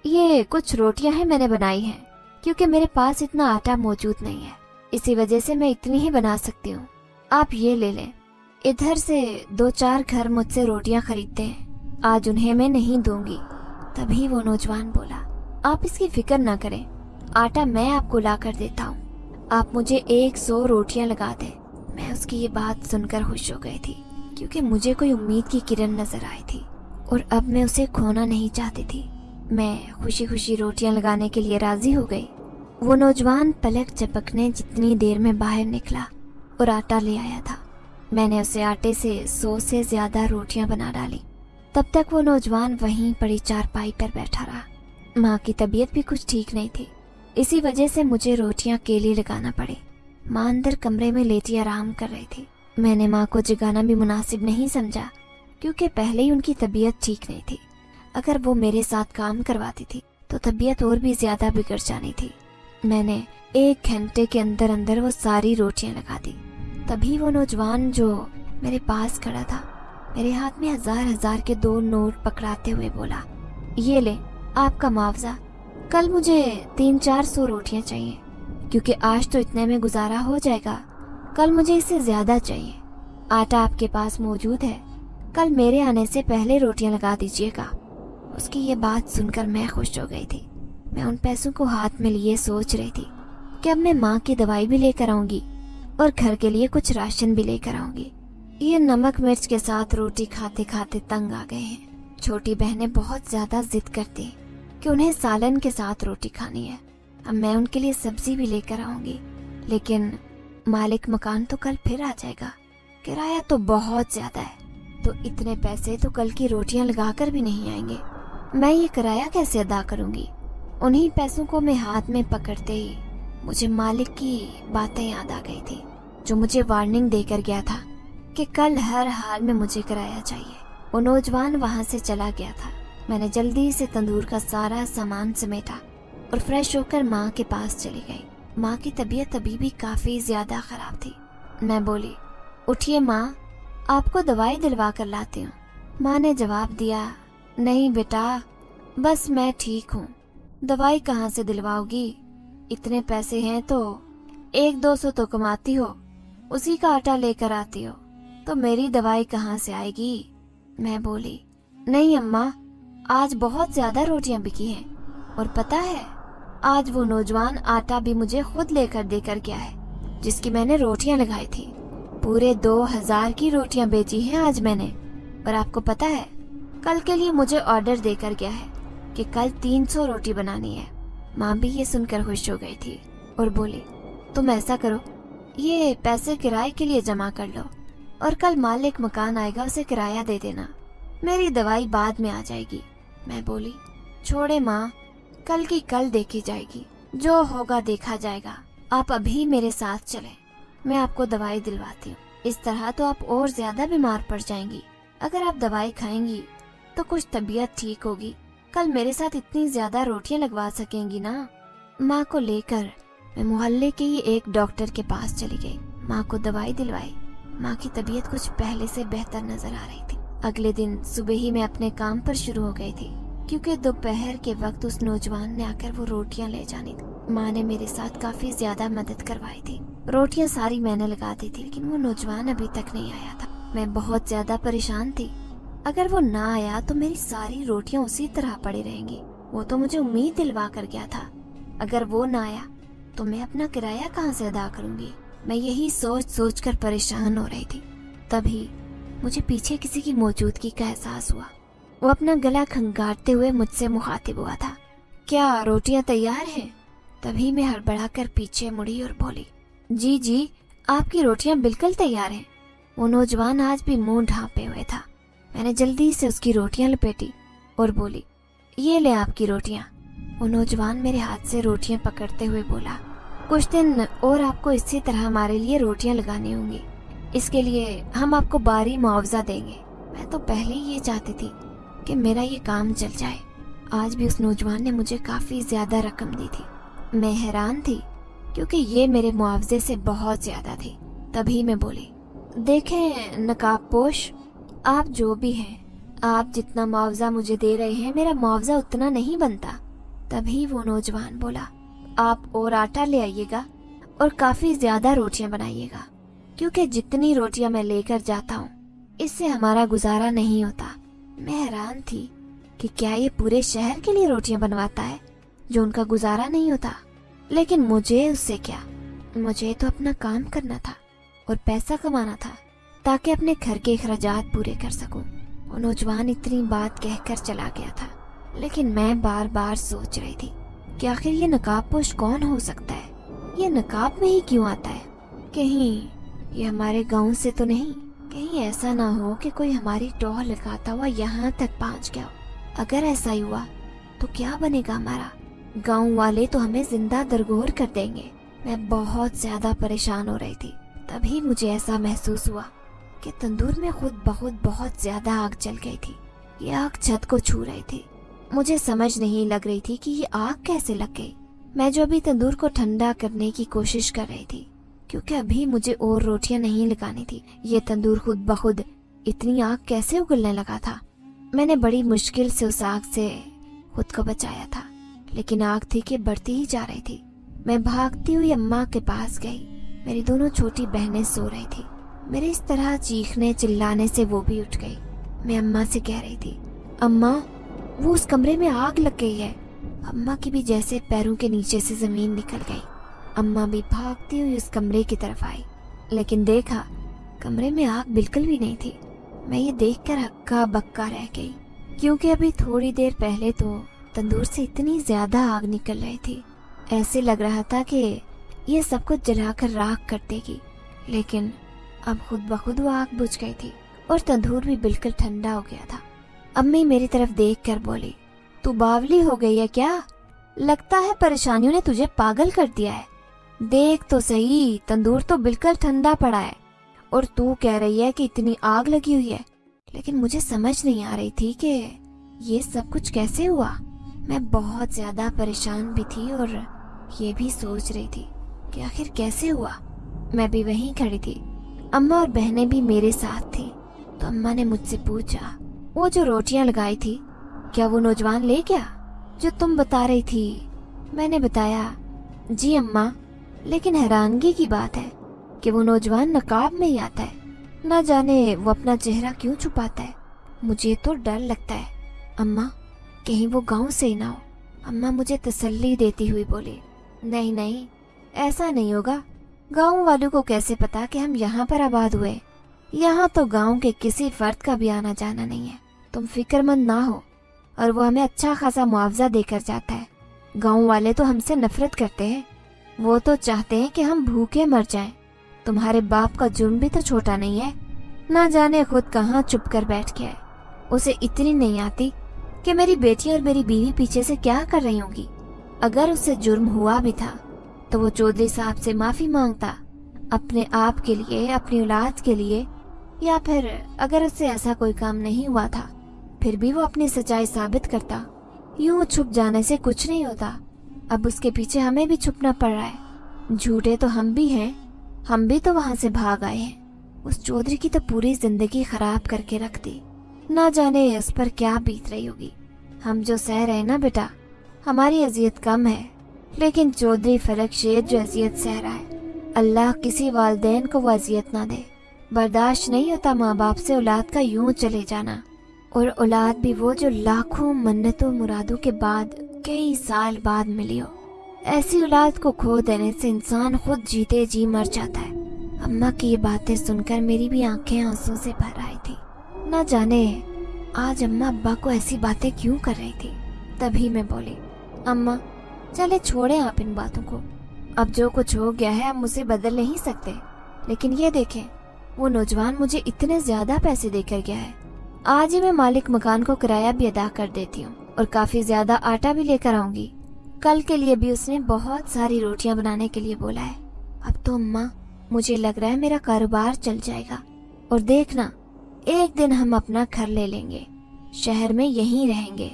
ये कुछ रोटियां हैं मैंने बनाई हैं, क्योंकि मेरे पास इतना आटा मौजूद नहीं है, इसी वजह से मैं इतनी ही बना सकती हूँ, आप ये ले लें। इधर से 2-4 घर मुझसे रोटियां खरीदते हैं, आज उन्हें मैं नहीं दूंगी। तभी वो नौजवान बोला, आप इसकी फिक्र ना करें, आटा मैं आपको ला कर देता हूँ, आप मुझे 100 रोटियां लगा दें। मैं उसकी ये बात सुनकर खुश हो गई थी, क्योंकि मुझे कोई उम्मीद की किरण नजर आई थी और अब मैं उसे खोना नहीं चाहती थी। मैं खुशी खुशी रोटियां लगाने के लिए राजी हो गई। वो नौजवान पलक झपकने जितनी देर में बाहर निकला और आटा ले आया था। मैंने उसे आटे से 100 से ज्यादा रोटियां बना डाली। तब तक वो नौजवान वहीं पड़ी चारपाई पर बैठा रहा। माँ की तबीयत भी कुछ ठीक नहीं थी, इसी वजह से मुझे रोटियां अकेली लगाना पड़ी। माँ अंदर कमरे में लेटी आराम कर रही थी। मैंने माँ को जगाना भी मुनासिब नहीं समझा, क्योंकि पहले ही उनकी तबीयत ठीक नहीं थी। अगर वो मेरे साथ काम करवाती थी तो तबीयत और भी ज्यादा बिगड़ जानी थी। मैंने 1 घंटे के अंदर अंदर वो सारी रोटियां लगा दी। तभी वो नौजवान जो मेरे पास खड़ा था मेरे हाथ में 1000 के 2 नोट पकड़ाते हुए बोला, ये ले आपका मुआवजा। कल मुझे 300-400 रोटियां चाहिए, क्योंकि आज तो इतने में गुजारा हो जाएगा, कल मुझे इससे ज्यादा चाहिए। आटा आपके पास मौजूद है, कल मेरे आने से पहले रोटियां लगा दीजिएगा। उसकी ये बात सुनकर मैं खुश हो गई थी। मैं उन पैसों को हाथ में लिए सोच रही थी कि अब मैं माँ की दवाई भी लेकर आऊंगी और घर के लिए कुछ राशन भी लेकर आऊंगी। ये नमक मिर्च के साथ रोटी खाते खाते तंग आ गए हैं। छोटी बहनें बहुत ज्यादा जिद करती कि उन्हें सालन के साथ रोटी खानी है। अब मैं उनके लिए सब्जी भी लेकर आऊंगी, लेकिन मालिक मकान तो कल फिर आ जाएगा। किराया तो बहुत ज्यादा है, तो इतने पैसे तो कल की रोटियां लगाकर भी नहीं आएंगे। मैं ये किराया कैसे अदा करूंगी? उन्हीं पैसों को मैं हाथ में पकड़ते ही मुझे मालिक की बातें याद आ गई थी, जो मुझे वार्निंग देकर गया था कि कल हर हाल में मुझे किराया चाहिए। वो नौजवान वहां से चला गया था। मैंने जल्दी से तंदूर का सारा सामान समेटा और फ्रेश होकर माँ के पास चली गई। माँ की तबीयत अभी भी काफी ज्यादा खराब थी। मैं बोली, उठिए माँ, आपको दवाई दिलवा कर लाती हूँ। माँ ने जवाब दिया, नहीं बेटा, बस मैं ठीक हूँ, दवाई कहाँ से दिलवाओगी? इतने पैसे हैं तो 100-200 तो कमाती हो, उसी का आटा लेकर आती हो। तो मेरी दवाई कहाँ से आएगी? मैं बोली, नहीं अम्मा, आज बहुत ज्यादा रोटियां बिकी हैं, और पता है आज वो नौजवान आटा भी मुझे खुद लेकर देकर गया है जिसकी मैंने रोटियां लगाई थी। पूरे 2000 की रोटियां बेची हैं आज मैंने। और आपको पता है कल के लिए मुझे ऑर्डर देकर गया है कि कल 300 रोटी बनानी है। माँ भी ये सुनकर खुश हो गई थी और बोली, तुम ऐसा करो, ये पैसे किराए के लिए जमा कर लो और कल मालिक मकान आएगा उसे किराया दे देना, मेरी दवाई बाद में आ जाएगी। मैं बोली, छोड़े माँ, कल की कल देखी जाएगी, जो होगा देखा जाएगा। आप अभी मेरे साथ चलें, मैं आपको दवाई दिलवाती हूँ। इस तरह तो आप और ज्यादा बीमार पड़ जाएंगी। अगर आप दवाई खाएंगी तो कुछ तबीयत ठीक होगी, कल मेरे साथ इतनी ज्यादा रोटियां लगवा सकेंगी ना। माँ को लेकर मैं मोहल्ले के ही एक डॉक्टर के पास चली गई। माँ को दवाई दिलवाई। माँ की तबीयत कुछ पहले से बेहतर नजर आ रही थी। अगले दिन सुबह ही मैं अपने काम पर शुरू हो गई थी, क्योंकि दोपहर के वक्त उस नौजवान ने आकर वो रोटियां ले जानी थी। माँ ने मेरे साथ काफी ज्यादा मदद करवाई थी। रोटियां सारी मैंने लगा दी थी, लेकिन वो नौजवान अभी तक नहीं आया था। मैं बहुत ज्यादा परेशान थी। अगर वो ना आया तो मेरी सारी रोटियां उसी तरह पड़ी रहेंगी। वो तो मुझे उम्मीद दिलवा कर गया था। अगर वो ना आया तो मैं अपना किराया कहाँ से अदा करूंगी? मैं यही सोच सोच कर परेशान हो रही थी। तभी मुझे पीछे किसी की मौजूदगी का एहसास हुआ। वो अपना गला खंगारते हुए मुझसे मुखातिब हुआ था, क्या रोटियां तैयार हैं? तभी मैं हड़बड़ाकर पीछे मुड़ी और बोली, जी जी, आपकी रोटियां बिल्कुल तैयार हैं। वो नौजवान आज भी मुंह ढांपे हुए था। मैंने जल्दी से उसकी रोटियां लपेटी और बोली, ये ले आपकी रोटियां। वो नौजवान मेरे हाथ से रोटियां पकड़ते हुए बोला, कुछ दिन और आपको इसी तरह हमारे लिए रोटियां लगानी होंगी। इसके लिए हम आपको भारी मुआवजा देंगे। मैं तो पहले ही ये चाहती थी कि मेरा ये काम चल जाए। आज भी उस नौजवान ने मुझे काफी ज्यादा रकम दी थी। मैं हैरान थी क्योंकि ये मेरे मुआवजे से बहुत ज्यादा थी। तभी मैं बोली, देखें नकाबपोश, आप जो भी हैं, आप जितना मुआवजा मुझे दे रहे हैं मेरा मुआवजा उतना नहीं बनता। तभी वो नौजवान बोला, आप और आटा ले आइएगा और काफी ज्यादा रोटियां बनाइएगा, क्योंकि जितनी रोटियां मैं लेकर जाता हूँ इससे हमारा गुजारा नहीं होता। मैं हैरान थी कि क्या ये पूरे शहर के लिए रोटियां बनवाता है जो उनका गुजारा नहीं होता। लेकिन मुझे उससे क्या, मुझे तो अपना काम करना था और पैसा कमाना था ताकि अपने घर के अखराजात पूरे कर सकूं। वो नौजवान इतनी बात कहकर चला गया था, लेकिन मैं बार बार सोच रही थी कि आखिर ये नकाबपोश कौन हो सकता है? ये नकाब में ही क्यों आता है? कहीं ये हमारे गांव से तो नहीं? कहीं ऐसा ना हो कि कोई हमारी टोह लगाता हुआ यहाँ तक पहुँच गया हो। अगर ऐसा ही हुआ तो क्या बनेगा हमारा? गांव वाले तो हमें जिंदा दरगोर कर देंगे। मैं बहुत ज्यादा परेशान हो रही थी। तभी मुझे ऐसा महसूस हुआ कि तंदूर में खुद बहुत बहुत ज्यादा आग जल गई थी। ये आग छत को छू रही थी। मुझे समझ नहीं लग रही थी कि ये आग कैसे लग गई। मैं जो अभी तंदूर को ठंडा करने की कोशिश कर रही थी, क्योंकि अभी मुझे और रोटियां नहीं लगानी थी। ये तंदूर खुद ब खुद इतनी आग कैसे उगलने लगा था? मैंने बड़ी मुश्किल से उस आग से खुद को बचाया था, लेकिन आग थी कि बढ़ती ही जा रही थी। मैं भागती हुई अम्मा के पास गई। मेरी दोनों छोटी बहनें सो रही थी। मेरे इस तरह चीखने चिल्लाने से वो भी उठ गई। मैं अम्मा से कह रही थी, अम्मा वो उस कमरे में आग लग गई है। अम्मा की भी जैसे पैरों के नीचे से जमीन निकल गई। अम्मा भी भागती हुई उस कमरे की तरफ आई, लेकिन देखा कमरे में आग बिल्कुल भी नहीं थी। मैं ये देखकर हक्का बक्का रह गई, क्योंकि अभी थोड़ी देर पहले तो तंदूर से इतनी ज्यादा आग निकल रही थी, ऐसे लग रहा था कि ये सब कुछ जलाकर राख कर देगी। लेकिन अब खुद ब खुद वो आग बुझ गई थी और तंदूर भी बिल्कुल ठंडा हो गया था। अम्मी मेरी तरफ देखकर बोली, तू बावली हो गई है क्या? लगता है परेशानियों ने तुझे पागल कर दिया है। देख तो सही, तंदूर तो बिल्कुल ठंडा पड़ा है और तू कह रही है कि इतनी आग लगी हुई है। लेकिन मुझे समझ नहीं आ रही थी कि ये सब कुछ कैसे हुआ। मैं बहुत ज्यादा परेशान भी थी और ये भी सोच रही थी कि आखिर कैसे हुआ। मैं भी वहीं खड़ी थी। अम्मा और बहनें भी मेरे साथ थी। तो अम्मा ने मुझसे पूछा, वो जो रोटियां लगाई थी क्या वो नौजवान ले गया जो तुम बता रही थी? मैंने बताया, जी अम्मा, लेकिन हैरानगी की बात है कि वो नौजवान नकाब में ही आता है। ना जाने वो अपना चेहरा क्यों छुपाता है। मुझे तो डर लगता है। अम्मा, कहीं वो गांव से ही ना हो। अम्मा मुझे तसल्ली देती हुई बोली, नहीं नहीं, ऐसा नहीं होगा। गांव वालों को कैसे पता कि हम यहाँ पर आबाद हुए? यहाँ तो गांव के किसी फर्द का भी आना जाना नहीं है। तुम फिक्रमंद ना हो। और वो हमें अच्छा खासा मुआवजा देकर जाता है। गांव वाले तो हमसे नफरत करते हैं। वो तो चाहते हैं कि हम भूखे मर जाएं। तुम्हारे बाप का जुर्म भी तो छोटा नहीं है। ना जाने खुद कहाँ छुप कर बैठ गया है। उसे इतनी नहीं आती कि मेरी बेटी और मेरी बीवी पीछे से क्या कर रही होंगी। अगर उससे जुर्म हुआ भी था तो वो चौधरी साहब से माफी मांगता, अपने आप के लिए, अपनी औलाद के लिए, या फिर अगर उससे ऐसा कोई काम नहीं हुआ था फिर भी वो अपनी सच्चाई साबित करता। यूं छुप जाने से कुछ नहीं होता। अब उसके पीछे हमें भी छुपना पड़ रहा है। झूठे तो हम भी हैं। हम भी तो वहां से भाग आए हैं। उस चौधरी की तो पूरी जिंदगी खराब करके रख दी। ना जाने इस पर क्या बीत रही होगी। हम जो सह रहे ना बेटा, हमारी अजियत कम है, लेकिन चौधरी फलक शेर जो अजियत सह रहा है, अल्लाह किसी वालिदैन को वो अजियत ना दे। बर्दाश्त नहीं होता माँ बाप से औलाद का यूं चले जाना, और औलाद भी वो जो लाखों मन्नतों मुरादों के बाद कई साल बाद मिली हो। ऐसी औलाद को खो देने से इंसान खुद जीते जी मर जाता है। अम्मा की ये बातें सुनकर मेरी भी आंखें आंसू से भर आई थी। न जाने आज अम्मा अब्बा को ऐसी बातें क्यों कर रही थी। तभी मैं बोली, अम्मा चले छोड़े आप इन बातों को। अब जो कुछ हो गया है हम उसे बदल नहीं सकते। लेकिन ये देखें, वो नौजवान मुझे इतने ज्यादा पैसे देकर गया है। आज ही मैं मालिक मकान को किराया भी अदा कर देती हूँ और काफी ज्यादा आटा भी लेकर आऊंगी। कल के लिए भी उसने बहुत सारी रोटियां बनाने के लिए बोला है। अब तो अम्मा मुझे लग रहा है मेरा कारोबार चल जाएगा, और देखना एक दिन हम अपना घर ले लेंगे, शहर में यहीं रहेंगे।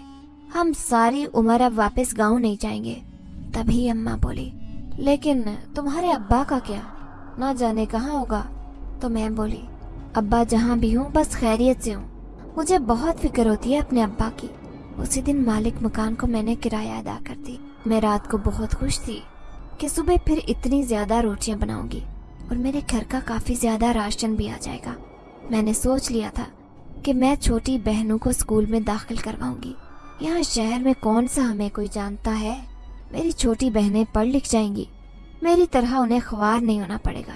हम सारी उम्र अब वापस गांव नहीं जाएंगे। तभी अम्मा बोली, लेकिन तुम्हारे अब्बा का क्या? ना जाने कहाँ होगा। तो मैं बोली, अब्बा जहाँ भी हूँ बस खैरियत से हूँ। मुझे बहुत फिक्र होती है अपने अब्बा की। उसी दिन मालिक मकान को मैंने किराया अदा कर दी। मैं रात को बहुत खुश थी कि सुबह फिर इतनी ज्यादा रोटियां बनाऊंगी और मेरे घर का काफी ज्यादा राशन भी आ जाएगा। मैंने सोच लिया था कि मैं छोटी बहनों को स्कूल में दाखिल करवाऊंगी। यहाँ शहर में कौन सा हमें कोई जानता है। मेरी छोटी बहनें पढ़ लिख जाएंगी, मेरी तरह उन्हें ख्वार नहीं होना पड़ेगा।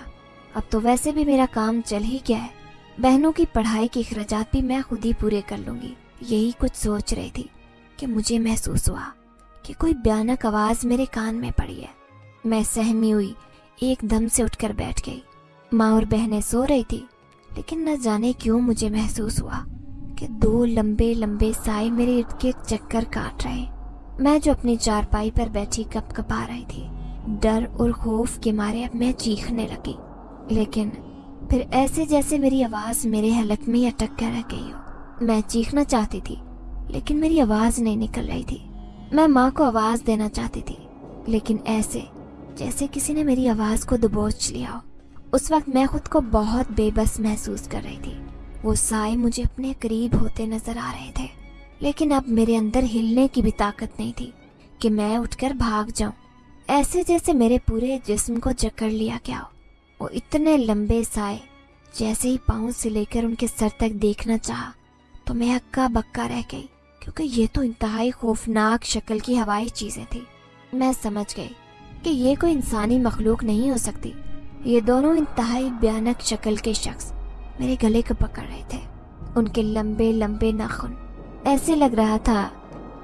अब तो वैसे भी मेरा काम चल ही गया है। बहनों की पढ़ाई के अखराजात भी मैं खुद ही पूरे कर लूंगी। यही कुछ सोच रही थी कि मुझे महसूस हुआ कि कोई भयानक आवाज मेरे कान में पड़ी है। मैं सहमी हुई एकदम से उठकर बैठ गई। माँ और बहनें सो रही थी, लेकिन न जाने क्यों मुझे महसूस हुआ कि दो लंबे लंबे साए मेरे इर्द गिर्द चक्कर काट रहे। मैं जो अपनी चारपाई पर बैठी कपकपा रही थी। डर और खौफ के मारे अब मैं चीखने लगी, लेकिन फिर ऐसे जैसे मेरी आवाज मेरे हलक में अटक कर रह गई हो। मैं चीखना चाहती थी, लेकिन मेरी आवाज नहीं निकल रही थी। मैं माँ को आवाज देना चाहती थी, लेकिन ऐसे जैसे किसी ने मेरी आवाज को दबोच लिया हो। उस वक्त मैं खुद को बहुत बेबस महसूस कर रही थी। वो साए मुझे अपने करीब होते नजर आ रहे थे, लेकिन अब मेरे अंदर हिलने की भी ताकत नहीं थी कि मैं उठकर भाग जाऊं। ऐसे जैसे मेरे पूरे जिस्म को जकड़ लिया गया हो। वो इतने लंबे साए, जैसे ही पाँव से लेकर उनके सर तक देखना चाहा तो मैं हक्का बक्का रह गई, क्योंकि ये तो इंतहाई खौफनाक शक्ल की हवाई चीजें थी। मैं समझ गई कि ये कोई इंसानी मखलूक नहीं हो सकती। ये दोनों इंतहाई भयानक शक्ल के शख्स मेरे गले को पकड़ रहे थे। उनके लंबे लंबे नाखून, ऐसे लग रहा था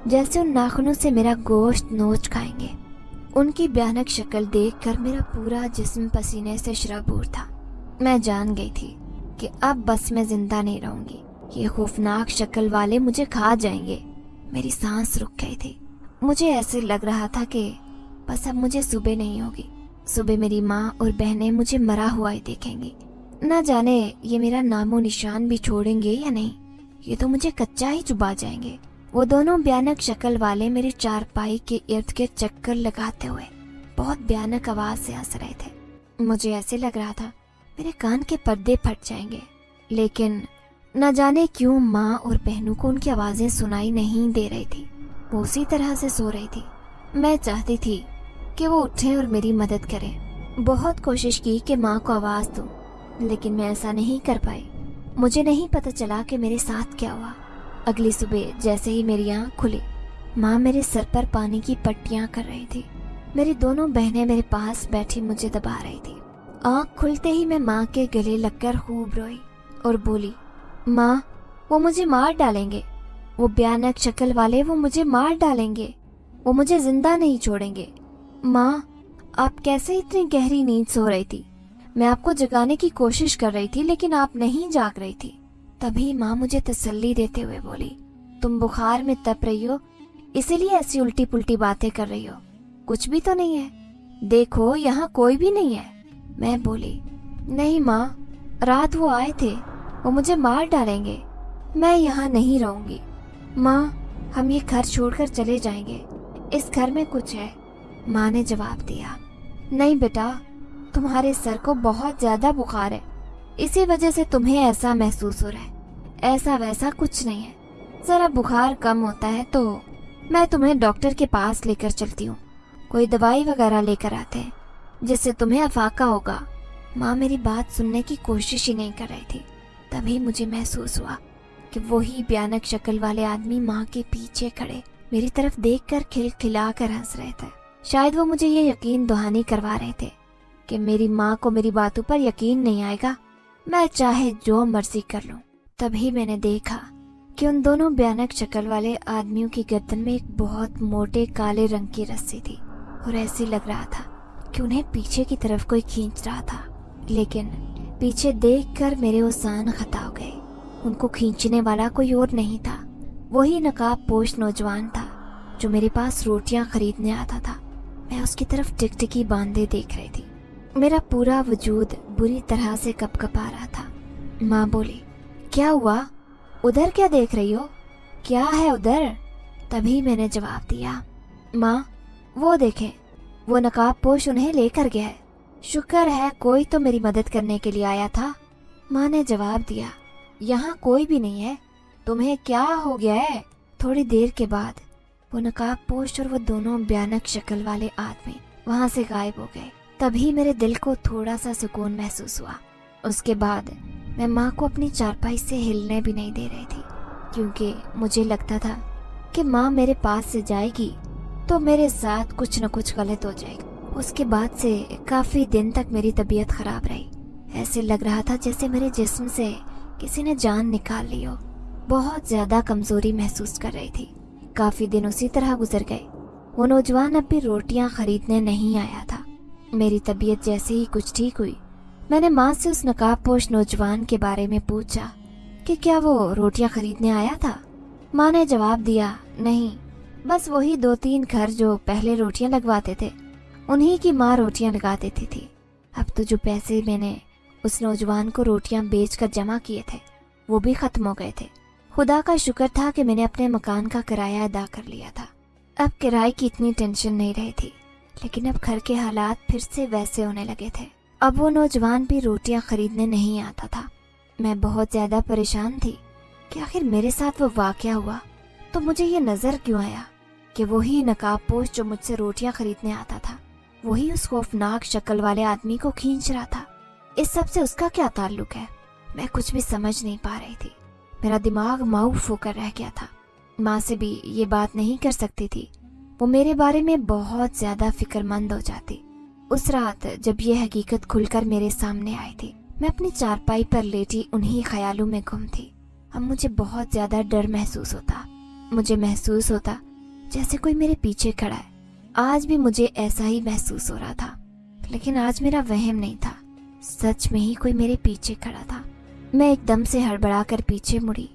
जैसे उन नाखूनों से मेरा गोश्त नोच खाएंगे। उनकी भयानक शक्ल देखकर मेरा पूरा जिस्म पसीने से शराबूर था। मैं जान गई थी कि अब बस मैं जिंदा नहीं रहूंगी। ये खौफनाक शक्ल वाले मुझे खा जाएंगे। मेरी सांस रुक गई थी। मुझे ऐसे लग रहा था कि बस अब मुझे सुबह नहीं होगी। सुबह मेरी माँ और बहनें मुझे मरा हुआ ही देखेंगी। न जाने ये मेरा नामो निशान भी छोड़ेंगे या नहीं। ये तो मुझे कच्चा ही चुबा जाएंगे। वो दोनों भयानक शक्ल वाले मेरी चारपाई के इर्द गिर्द चक्कर लगाते हुए बहुत भयानक आवाज से हंस रहे थे। मुझे ऐसे लग रहा था मेरे कान के पर्दे फट जाएंगे, लेकिन न जाने क्यों माँ और बहनों को उनकी आवाजें सुनाई नहीं दे रही थी। वो उसी तरह से सो रही थी। मैं चाहती थी कि वो उठे और मेरी मदद करें। बहुत कोशिश की कि माँ को आवाज दूं, लेकिन मैं ऐसा नहीं कर पाई। मुझे नहीं पता चला कि मेरे साथ क्या हुआ। अगली सुबह जैसे ही मेरी आँख खुली, माँ मेरे सर पर पानी की पट्टियाँ कर रही थी। मेरी दोनों बहनें मेरे पास बैठी मुझे दबा रही थी। आँख खुलते ही मैं माँ के गले लगकर खूब रोई और बोली, माँ वो मुझे मार डालेंगे, वो भयानक शक्ल वाले वो मुझे मार डालेंगे, वो मुझे जिंदा नहीं छोड़ेंगे। माँ आप कैसे इतनी गहरी नींद सो रही थी? मैं आपको जगाने की कोशिश कर रही थी लेकिन आप नहीं जाग रही थी। तभी माँ मुझे तसल्ली देते हुए बोली, तुम बुखार में तप रही हो इसीलिए ऐसी उल्टी पुल्टी बातें कर रही हो, कुछ भी तो नहीं है, देखो यहाँ कोई भी नहीं है। मैं बोली, नहीं माँ, रात वो आए थे, वो मुझे मार डालेंगे, मैं यहाँ नहीं रहूंगी। माँ हम ये घर छोड़कर चले जाएंगे, इस घर में कुछ है। माँ ने जवाब दिया, नहीं बेटा, तुम्हारे सर को बहुत ज्यादा बुखार है, इसी वजह से तुम्हें ऐसा महसूस हो रहा है, ऐसा वैसा कुछ नहीं है। जरा बुखार कम होता है तो मैं तुम्हें डॉक्टर के पास लेकर चलती हूँ, कोई दवाई वगैरह लेकर आते हैं जिससे तुम्हें अफाका होगा। माँ मेरी बात सुनने की कोशिश ही नहीं कर रही थी। तभी मुझे महसूस हुआ कि वही भयानक शक्ल वाले आदमी माँ के पीछे खड़े मेरी तरफ देखकर खिलखिला कर हंस रहे थे। शायद वो मुझे ये यकीन दहानी करवा रहे थे कि मेरी माँ को मेरी बातों पर यकीन नहीं आएगा, मैं चाहे जो मर्जी कर लूं। तभी मैंने देखा कि उन दोनों भयानक शक्ल वाले आदमियों की गर्दन में एक बहुत मोटे काले रंग की रस्सी थी और ऐसी लग रहा था कि उन्हें पीछे की तरफ कोई खींच रहा था। लेकिन पीछे देखकर मेरे ओसान खता हो गए। उनको खींचने वाला कोई और नहीं था, वही नकाब पोश नौजवान था जो मेरे पास रोटियां खरीदने आता था। मैं उसकी तरफ टिकटिकी बांधे देख रही थी। मेरा पूरा वजूद बुरी तरह से कपकपा रहा था। माँ बोली, क्या हुआ, उधर क्या देख रही हो, क्या है उधर? तभी मैंने जवाब दिया, माँ वो देखें, वो नकाब पोश उन्हें लेकर गया है, शुक्र है कोई तो मेरी मदद करने के लिए आया था। माँ ने जवाब दिया, यहाँ कोई भी नहीं है, तुम्हें क्या हो गया है? थोड़ी देर के बाद वो नकाब पोश और वो दोनों भयानक शक्ल वाले आदमी वहाँ से गायब हो गए। तभी मेरे दिल को थोड़ा सा सुकून महसूस हुआ। उसके बाद मैं माँ को अपनी चारपाई से हिलने भी नहीं दे रही थी, क्योंकि मुझे लगता था कि माँ मेरे पास से जाएगी तो मेरे साथ कुछ न कुछ गलत हो जाएगा। उसके बाद से काफी दिन तक मेरी तबीयत खराब रही। ऐसे लग रहा था जैसे मेरे जिस्म से किसी ने जान निकाल ली हो। बहुत ज्यादा कमजोरी महसूस कर रही थी। काफी दिन उसी तरह गुजर गए। वो नौजवान अब भी रोटियां खरीदने नहीं आया था। मेरी तबीयत जैसे ही कुछ ठीक हुई, मैंने माँ से उस नकाबपोश नौजवान के बारे में पूछा कि क्या वो रोटियां खरीदने आया था। माँ ने जवाब दिया, नहीं, बस वही 2-3 घर जो पहले रोटियां लगवाते थे उन्हीं की माँ रोटियां लगा देती थी। अब तो जो पैसे मैंने उस नौजवान को रोटियां बेचकर जमा किए थे वो भी खत्म हो गए थे। खुदा का शुक्र था कि मैंने अपने मकान का किराया अदा कर लिया था। अब किराए की इतनी टेंशन नहीं रही थी, लेकिन अब घर के हालात फिर से वैसे होने लगे थे। अब वो नौजवान भी रोटियां खरीदने नहीं आता था। मैं बहुत ज्यादा परेशान थी कि आखिर मेरे साथ वो वाकया हुआ तो मुझे ये नजर क्यों आया कि वही नकाबपोश जो मुझसे रोटियां खरीदने आता था वही उस खौफनाक शक्ल वाले आदमी को खींच रहा था। इस सब से उसका क्या ताल्लुक है? मैं कुछ भी समझ नहीं पा रही थी। मेरा दिमाग माऊफ होकर रह गया था। माँ से भी ये बात नहीं कर सकती थी, वो मेरे बारे में बहुत ज्यादा फिक्रमंद हो जाती। उस रात जब ये हकीकत खुलकर मेरे सामने आई थी, मैं अपनी चारपाई पर लेटी उन्हीं ख्यालों में गुम थी। अब मुझे बहुत ज्यादा डर महसूस होता। मुझे महसूस होता जैसे कोई मेरे पीछे खड़ा है। आज भी मुझे ऐसा ही महसूस हो रहा था, लेकिन आज मेरा वहम नहीं था, सच में ही कोई मेरे पीछे खड़ा था। मैं एकदम से हड़बड़ा कर पीछे मुड़ी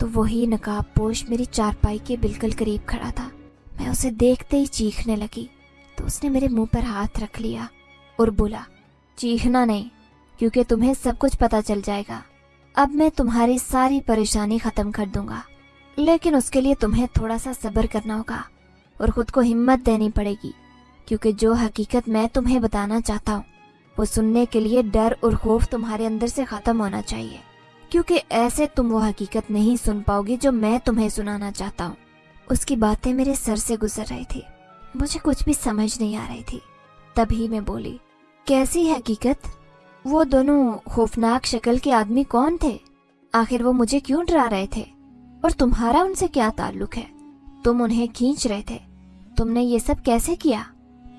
तो वही नकाबपोश मेरी चारपाई के बिल्कुल करीब खड़ा था। मैं उसे देखते ही चीखने लगी तो उसने मेरे मुंह पर हाथ रख लिया और बोला, चीखना नहीं, क्योंकि तुम्हें सब कुछ पता चल जाएगा। अब मैं तुम्हारी सारी परेशानी खत्म कर दूंगा, लेकिन उसके लिए तुम्हें थोड़ा सा सब्र करना होगा और खुद को हिम्मत देनी पड़ेगी, क्योंकि जो हकीकत मैं तुम्हें बताना चाहता हूँ वो सुनने के लिए डर और खौफ तुम्हारे अंदर से खत्म होना चाहिए, क्योंकि ऐसे तुम वो हकीकत नहीं सुन पाओगे जो मैं तुम्हें सुनाना चाहता हूँ। उसकी बातें मेरे सर से गुजर रही थी, मुझे कुछ भी समझ नहीं आ रही थी। तभी मैं बोली, कैसी हकीकत? वो दोनों खौफनाक शक्ल के आदमी कौन थे? आखिर वो मुझे क्यों डरा रहे थे? और तुम्हारा उनसे क्या ताल्लुक है? तुम उन्हें खींच रहे थे। तुमने ये सब कैसे किया?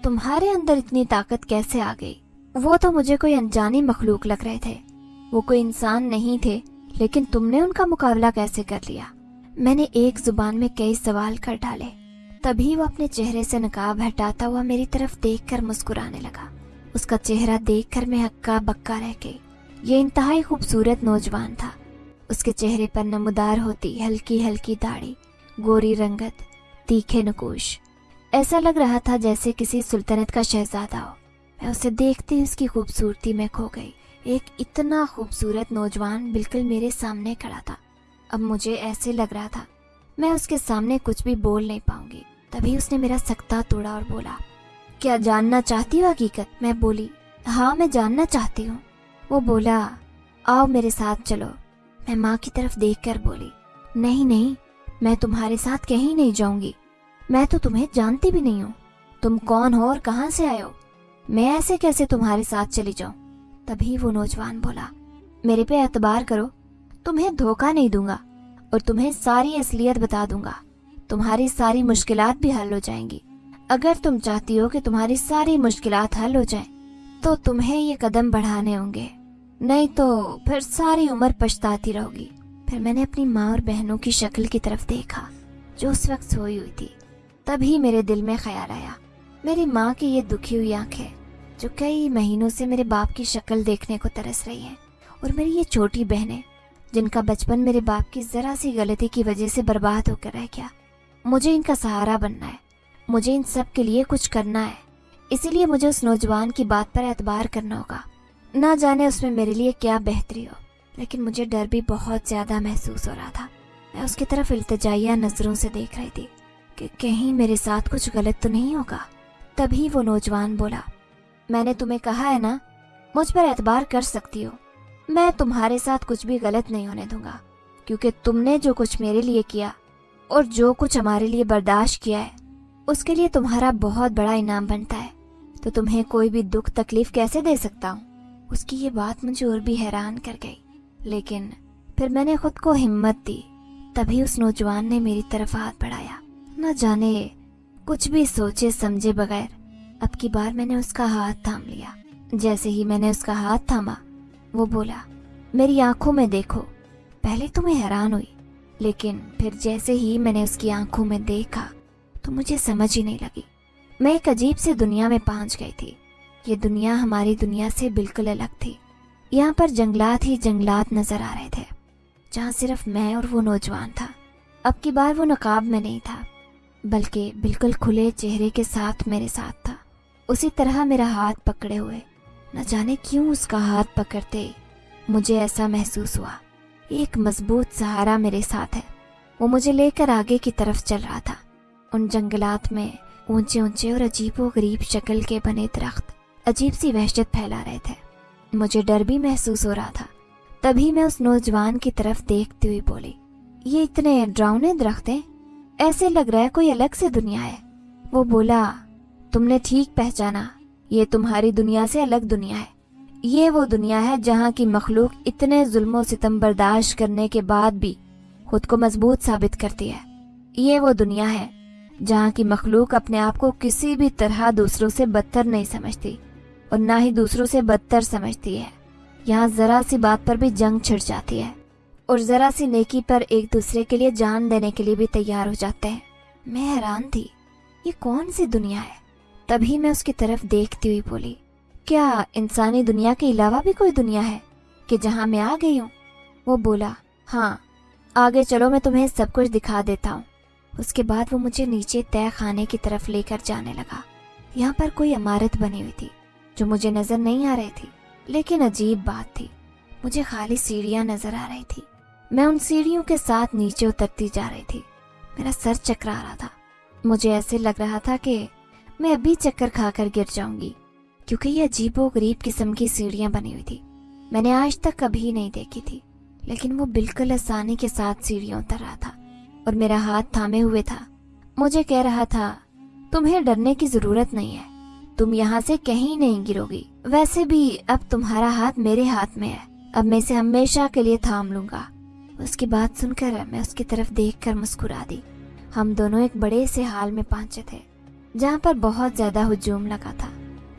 तुम्हारे अंदर इतनी ताकत कैसे आ गई? वो तो मुझे कोई अनजानी मखलूक लग रहे थे। वो कोई इंसान नहीं थे, लेकिन तुमने उनका मुकाबला कैसे कर लिया? मैंने एक जुबान में कई सवाल कर डाले। तभी वो अपने चेहरे से नकाब हटाता हुआ मेरी तरफ देखकर मुस्कुराने लगा। उसका चेहरा देखकर मैं हक्का बक्का रह गई। ये इंतहाई खूबसूरत नौजवान था। उसके चेहरे पर नमदार होती हल्की हल्की दाढ़ी, गोरी रंगत, तीखे नकूश। ऐसा लग रहा था जैसे किसी सुल्तनत का शहजादा हो। मैं उसे देखते ही उसकी खूबसूरती में खो गई। एक इतना खूबसूरत नौजवान बिल्कुल मेरे सामने खड़ा था। अब मुझे ऐसे लग रहा था मैं उसके सामने कुछ भी बोल नहीं पाऊंगी। तभी उसने मेरा सकता तोड़ा और बोला, क्या जानना चाहती हो हकीकत? मैं बोली, हाँ मैं जानना चाहती हूँ। वो बोला, आओ मेरे साथ चलो। मैं माँ की तरफ देखकर बोली, नहीं नहीं, मैं तुम्हारे साथ कहीं नहीं जाऊंगी। मैं तो तुम्हें जानती भी नहीं हूँ। तुम कौन हो और कहाँ से आए हो? मैं ऐसे कैसे तुम्हारे साथ चली जाऊं? तभी वो नौजवान बोला, मेरे पे एतबार करो, तुम्हें धोखा नहीं दूंगा और तुम्हें सारी असलियत बता दूंगा। तुम्हारी सारी मुश्किलात भी हल हो जाएंगी। अगर तुम चाहती हो कि तुम्हारी सारी मुश्किलात हल हो जाएं, तो तुम्हें ये कदम बढ़ाने होंगे, नहीं तो फिर सारी उम्र पछताती रहोगी। फिर मैंने अपनी माँ और बहनों की शक्ल की तरफ देखा जो उस वक्त सोई हुई थी। तभी मेरे दिल में ख्याल आया, मेरी माँ की ये दुखी हुई आंखें जो कई महीनों से मेरे बाप की शक्ल देखने को तरस रही हैं, और मेरी ये छोटी बहनें जिनका बचपन मेरे बाप की जरा सी गलती की वजह से बर्बाद होकर रह गया। मुझे इनका सहारा बनना है, मुझे इन सब के लिए कुछ करना है। इसीलिए मुझे उस नौजवान की बात पर एतबार करना होगा। ना जाने उसमें मेरे लिए क्या बेहतरी हो, लेकिन मुझे डर भी बहुत ज्यादा महसूस हो रहा था। मैं उसकी तरफ इल्तिजाइया नजरों से देख रही थी कि कहीं मेरे साथ कुछ गलत तो नहीं होगा। तभी वो नौजवान बोला, मैंने तुम्हें कहा है ना, मुझ पर एतबार कर सकती हो। मैं तुम्हारे साथ कुछ भी गलत नहीं होने दूंगा, क्योंकि तुमने जो कुछ मेरे लिए किया और जो कुछ हमारे लिए बर्दाश्त किया है, उसके लिए तुम्हारा बहुत बड़ा इनाम बनता है। तो तुम्हें कोई भी दुख तकलीफ कैसे दे सकता हूँ? उसकी ये बात मुझे और भी हैरान कर गई, लेकिन फिर मैंने खुद को हिम्मत दी। तभी उस नौजवान ने मेरी तरफ हाथ बढ़ाया। न जाने कुछ भी सोचे समझे बगैर अब की बार मैंने उसका हाथ थाम लिया। जैसे ही मैंने उसका हाथ थामा, वो बोला, मेरी आंखों में देखो। पहले तो मैं हैरान हुई, लेकिन फिर जैसे ही मैंने उसकी आंखों में देखा तो मुझे समझ ही नहीं लगी। मैं एक अजीब सी दुनिया में पहुंच गई थी। ये दुनिया हमारी दुनिया से बिल्कुल अलग थी। यहाँ पर जंगलात ही जंगलात नजर आ रहे थे, जहाँ सिर्फ मैं और वो नौजवान था। अब की बार वो नकाब में नहीं था, बल्कि बिल्कुल खुले चेहरे के साथ मेरे साथ था। उसी तरह मेरा हाथ पकड़े हुए। न जाने क्यों उसका हाथ पकड़ते ही मुझे ऐसा महसूस हुआ एक मजबूत सहारा मेरे साथ है। वो मुझे लेकर आगे की तरफ चल रहा था। उन जंगलात में ऊंचे ऊंचे और अजीबो गरीब शक्ल के बने दरख्त अजीब सी वहशत फैला रहे थे। मुझे डर भी महसूस हो रहा था। तभी मैं उस नौजवान की तरफ देखती हुई बोली, ये इतने डरावने दरख्त हैं, ऐसे लग रहा है कोई अलग से दुनिया है। वो बोला, तुमने ठीक पहचाना, ये तुम्हारी दुनिया से अलग दुनिया है। ये वो दुनिया है जहाँ की मखलूक इतने जुल्म सितम बर्दाश्त करने के बाद भी खुद को मजबूत साबित करती है। ये वो दुनिया है जहाँ की मखलूक अपने आप को किसी भी तरह दूसरों से बदतर नहीं समझती और ना ही दूसरों से बदतर समझती है। यहाँ जरा सी बात पर भी जंग छिड़ जाती है और जरा सी नेकी पर एक दूसरे के लिए जान देने के लिए भी तैयार हो जाते हैं। मैं हैरान थी, ये कौन सी दुनिया है? तभी मैं उसकी तरफ देखती हुई बोली, क्या इंसानी दुनिया के अलावा भी कोई दुनिया है कि जहाँ मैं आ गई हूँ? वो बोला, हाँ, आगे चलो, मैं तुम्हें सब कुछ दिखा देता हूँ। उसके बाद वो मुझे नीचे तय खाने की तरफ लेकर जाने लगा। यहाँ पर कोई इमारत बनी हुई थी जो मुझे नजर नहीं आ रही थी, लेकिन अजीब बात थी, मुझे खाली सीढ़ियाँ नजर आ रही थी। मैं उन सीढ़ियों के साथ नीचे उतरती जा रही थी। मेरा सर चकरा रहा था। मुझे ऐसे लग रहा था कि मैं अभी चक्कर खाकर गिर जाऊंगी, क्योंकि ये अजीबो गरीब किस्म की सीढ़ियाँ बनी हुई थी। मैंने आज तक कभी नहीं देखी थी, लेकिन वो बिल्कुल आसानी के साथ सीढ़ियाँ उतर रहा था और मेरा हाथ थामे हुए था। मुझे कह रहा था, तुम्हें डरने की जरूरत नहीं है, तुम यहाँ से कहीं नहीं गिरोगी। वैसे भी अब तुम्हारा हाथ मेरे हाथ में है, अब मैं इसे हमेशा के लिए थाम लूंगा। उसकी बात सुनकर मैं उसकी तरफ देखकर मुस्कुरा दी। हम दोनों एक बड़े से हाल में पहुंचे थे जहाँ पर बहुत ज्यादा हुजूम लगा था।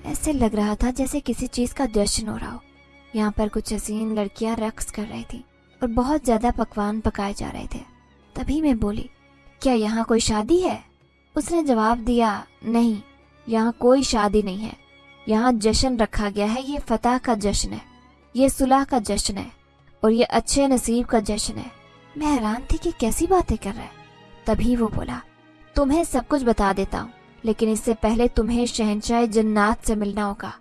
ऐसे लग रहा था जैसे किसी चीज का जश्न हो रहा हो। यहाँ पर कुछ हसीन लड़कियां रक्स कर रही थी और बहुत ज्यादा पकवान पकाए जा रहे थे। तभी मैं बोली, क्या यहाँ कोई शादी है? उसने जवाब दिया, नहीं, यहाँ कोई शादी नहीं है। यहाँ जश्न रखा गया है। ये फतह का जश्न है, ये सुलह का जश्न है और ये अच्छे नसीब का जश्न है। मैं हैरान थी कि कैसी बातें कर रहा है। तभी वो बोला, तुम्हें सब कुछ बता देता हूँ, लेकिन इससे पहले तुम्हें शहंशाह जिन्नात से मिलना होगा,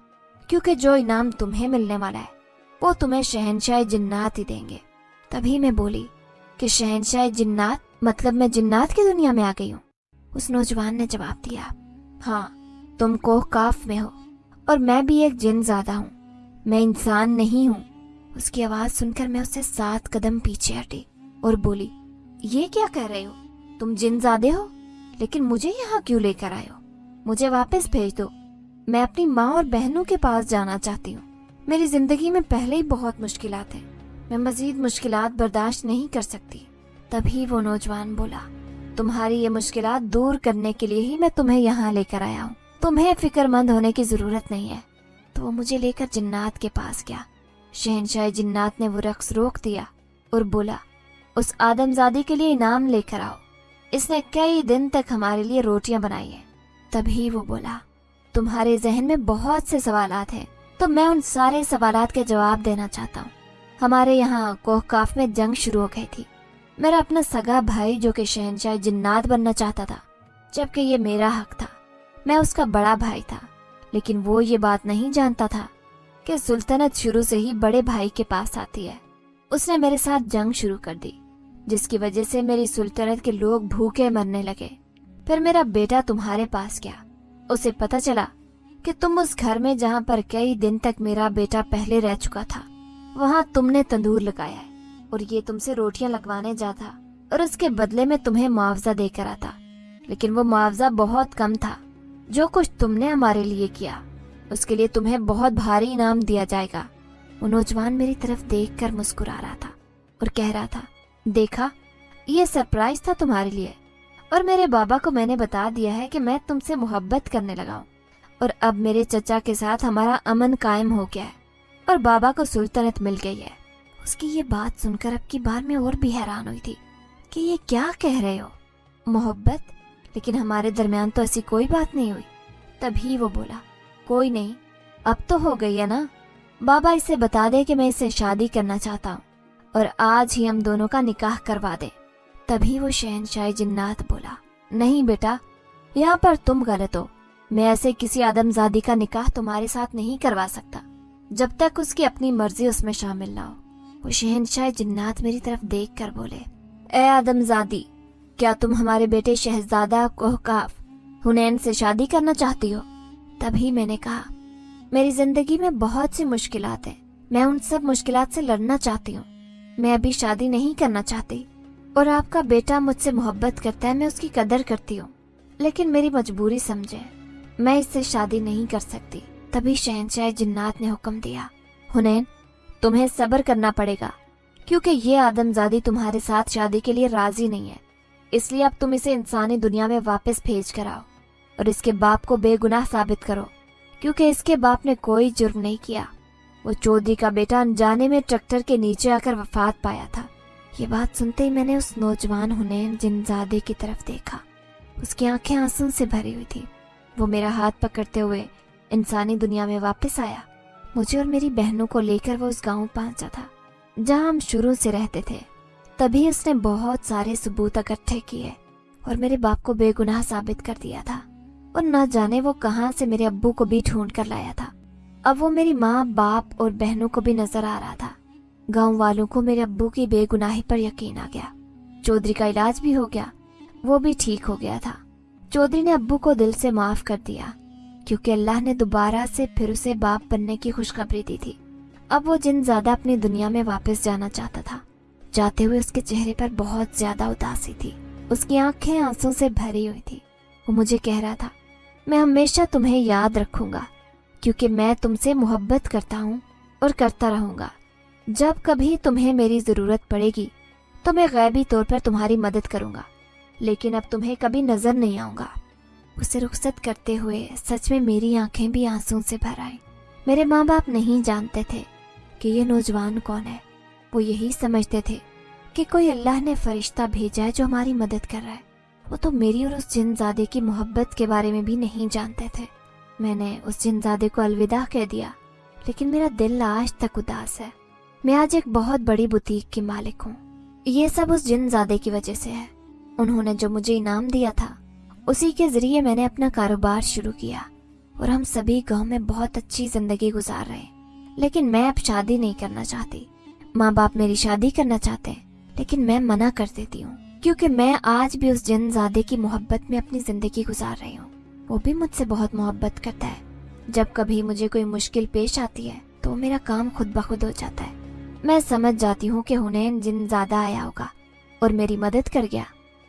क्योंकि जो इनाम तुम्हें मिलने वाला है वो तुम्हें शहंशाह जिन्नात ही देंगे। तभी मैं बोली कि शहंशाह जिन्नात मतलब मैं जिन्नात की दुनिया में आ गई हूँ। उस नौजवान ने जवाब दिया, हाँ, तुम कोह काफ में हो और मैं भी एक जिनज़ादा हूँ, मैं इंसान नहीं हूँ। उसकी आवाज सुनकर मैं उससे 7 कदम पीछे हटी और बोली, ये क्या कह रहे हो? तुम जिनज़ादे हो, लेकिन मुझे यहाँ क्यों लेकर आए हो? मुझे वापस भेज दो। मैं अपनी माँ और बहनों के पास जाना चाहती हूँ। मेरी जिंदगी में पहले ही बहुत मुश्किलात हैं, मैं मजीद मुश्किलात बर्दाश्त नहीं कर सकती। तभी वो नौजवान बोला, तुम्हारी ये मुश्किलात दूर करने के लिए ही मैं तुम्हें यहाँ लेकर आया हूँ, तुम्हें फिक्रमंद होने की जरूरत नहीं है। तो वो मुझे लेकर जिन्नात के पास गया। शहंशाह जिन्नात ने वो रक्स रोक दिया और बोला, उस आदमजादी के लिए इनाम लेकर आओ, इसने कई दिन तक हमारे लिए रोटियां बनाई हैं। तभी वो बोला, तुम्हारे जहन में बहुत से सवालात हैं, तो मैं उन सारे सवालात के जवाब देना चाहता हूँ। हमारे यहाँ कोहकाफ में जंग शुरू हो गई थी। मेरा अपना सगा भाई जो कि शहंशाह जिन्नात बनना चाहता था, जबकि ये मेरा हक था। मैं उसका बड़ा भाई था, लेकिन वो ये बात नहीं जानता था कि सुल्तानत शुरू से ही बड़े भाई के पास आती है। उसने मेरे साथ जंग शुरू कर दी, जिसकी वजह से मेरी सुल्तानत के लोग भूखे मरने लगे। फिर मेरा बेटा तुम्हारे पास गया। उसे पता चला कि तुम उस घर में जहाँ पर कई दिन तक मेरा बेटा पहले रह चुका था, वहाँ तुमने तंदूर लगाया है और ये तुमसे रोटियां लगवाने जाता और उसके बदले में तुम्हें मुआवजा देकर आता। लेकिन वो मुआवजा बहुत कम था। जो कुछ तुमने हमारे लिए किया उसके लिए तुम्हें बहुत भारी इनाम दिया जाएगा। वो नौजवान मेरी तरफ देखकर मुस्कुरा रहा था और कह रहा था, देखा, ये सरप्राइज था तुम्हारे लिए, और मेरे बाबा को मैंने बता दिया है कि मैं तुमसे मोहब्बत करने लगा हूँ और अब मेरे चचा के साथ हमारा अमन कायम हो गया है और बाबा को सुल्तानत मिल गई है। उसकी ये बात सुनकर अब की बार मैं और भी हैरान हुई थी कि ये क्या कह रहे हो, मोहब्बत? लेकिन हमारे दरमियान तो ऐसी कोई बात नहीं हुई। तभी वो बोला, कोई नहीं, अब तो हो गई है ना। बाबा इसे बता दे कि मैं इससे शादी करना चाहता हूँ और आज ही हम दोनों का निकाह करवा दे। तभी वो शहंशाह जिन्नात बोला, नहीं बेटा, यहाँ पर तुम गलत हो। मैं ऐसे किसी आदमजादी का निकाह तुम्हारे साथ नहीं करवा सकता जब तक उसकी अपनी मर्जी उसमें शामिल ना हो। वो शहंशाह जिन्नात मेरी तरफ देख कर बोले, ए आदमजादी, क्या तुम हमारे बेटे शहजादा कोहकाफ हुनैन से शादी करना चाहती हो? तभी मैंने कहा, मेरी जिंदगी में बहुत सी मुश्किलात हैं, मैं उन सब मुश्किलात से लड़ना चाहती हूँ। मैं अभी शादी नहीं करना चाहती और आपका बेटा मुझसे मोहब्बत करता है, मैं उसकी कदर करती हूँ, लेकिन मेरी मजबूरी समझे, मैं इससे शादी नहीं कर सकती। तभी शहंशाह जिन्नात ने हुक्म दिया, हुनैन, तुम्हें सब्र करना पड़ेगा, क्योंकि ये आदमजादी तुम्हारे साथ शादी के लिए राजी नहीं है। इसलिए अब तुम इसे इंसानी दुनिया में वापस भेज कर आओ और इसके बाप को बेगुनाह साबित करो, क्योंकि इसके बाप ने कोई जुर्म नहीं किया। वो चौधरी का बेटा अनजाने में ट्रैक्टर के नीचे आकर वफात पाया था। ये बात सुनते ही मैंने उस नौजवान हुनैन जिनजादे की तरफ देखा। उसकी आंखें आंसू से भरी हुई थी। वो मेरा हाथ पकड़ते हुए इंसानी दुनिया में वापस आया। मुझे और मेरी बहनों को लेकर वो उस गांव पहुंचा था जहां हम शुरू से रहते थे। तभी उसने बहुत सारे सबूत इकट्ठे किए और मेरे बाप को बेगुनाह साबित कर दिया था, और न जाने वो कहां से मेरे अब्बू को भी ढूंढ कर लाया था। अब वो मेरी माँ, बाप और बहनों को भी नजर आ रहा था। गांव वालों को मेरे अब्बू की बेगुनाही पर यकीन आ गया। चौधरी का इलाज भी हो गया, वो भी ठीक हो गया था। चौधरी ने अब्बू को दिल से माफ कर दिया, क्योंकि अल्लाह ने दोबारा से फिर उसे बाप बनने की खुशखबरी दी थी। अब वो जिनज़ादा अपनी दुनिया में वापस जाना चाहता था। जाते हुए उसके चेहरे पर बहुत ज्यादा उदासी थी। उसकी आंखें आंसू से भरी हुई थी। वो मुझे कह रहा था, मैं हमेशा तुम्हें याद रखूंगा क्योंकि मैं तुमसे मोहब्बत करता हूँ और करता रहूंगा। जब कभी तुम्हें मेरी ज़रूरत पड़ेगी तो मैं गैबी तौर पर तुम्हारी मदद करूंगा, लेकिन अब तुम्हें कभी नज़र नहीं आऊंगा। उसे रुखसत करते हुए सच में मेरी आंखें भी आंसू से भर आईं। मेरे माँ बाप नहीं जानते थे कि ये नौजवान कौन है। वो यही समझते थे कि कोई अल्लाह ने फरिश्ता भेजा है जो हमारी मदद कर रहा है। वो तो मेरी और उस जिनजादे की मोहब्बत के बारे में भी नहीं जानते थे। मैंने उस जिनजादे को अलविदा कह दिया, लेकिन मेरा दिल आज तक उदास है। मैं आज एक बहुत बड़ी बुटीक की मालिक हूँ। ये सब उस जिनजादे की वजह से है। उन्होंने जो मुझे इनाम दिया था उसी के जरिए मैंने अपना कारोबार शुरू किया और हम सभी गांव में बहुत अच्छी जिंदगी गुजार रहे हैं। लेकिन मैं अब शादी नहीं करना चाहती। माँ बाप मेरी शादी करना चाहते हैं, लेकिन मैं मना कर देती हूँ क्योंकि मैं आज भी उस जिनजादे की मोहब्बत में अपनी जिंदगी गुजार रही हूँ। वो भी मुझसे बहुत मोहब्बत करता है। जब कभी मुझे कोई मुश्किल पेश आती है तो मेरा काम खुद ब खुद हो जाता है। मैं समझ जाती हूँ कि हुनैन जिनजादा आया होगा और मेरी मदद कर गया।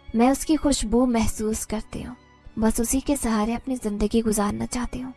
मैं उसकी खुशबू महसूस करती हूँ। बस उसी के सहारे अपनी जिंदगी गुजारना चाहती हूँ।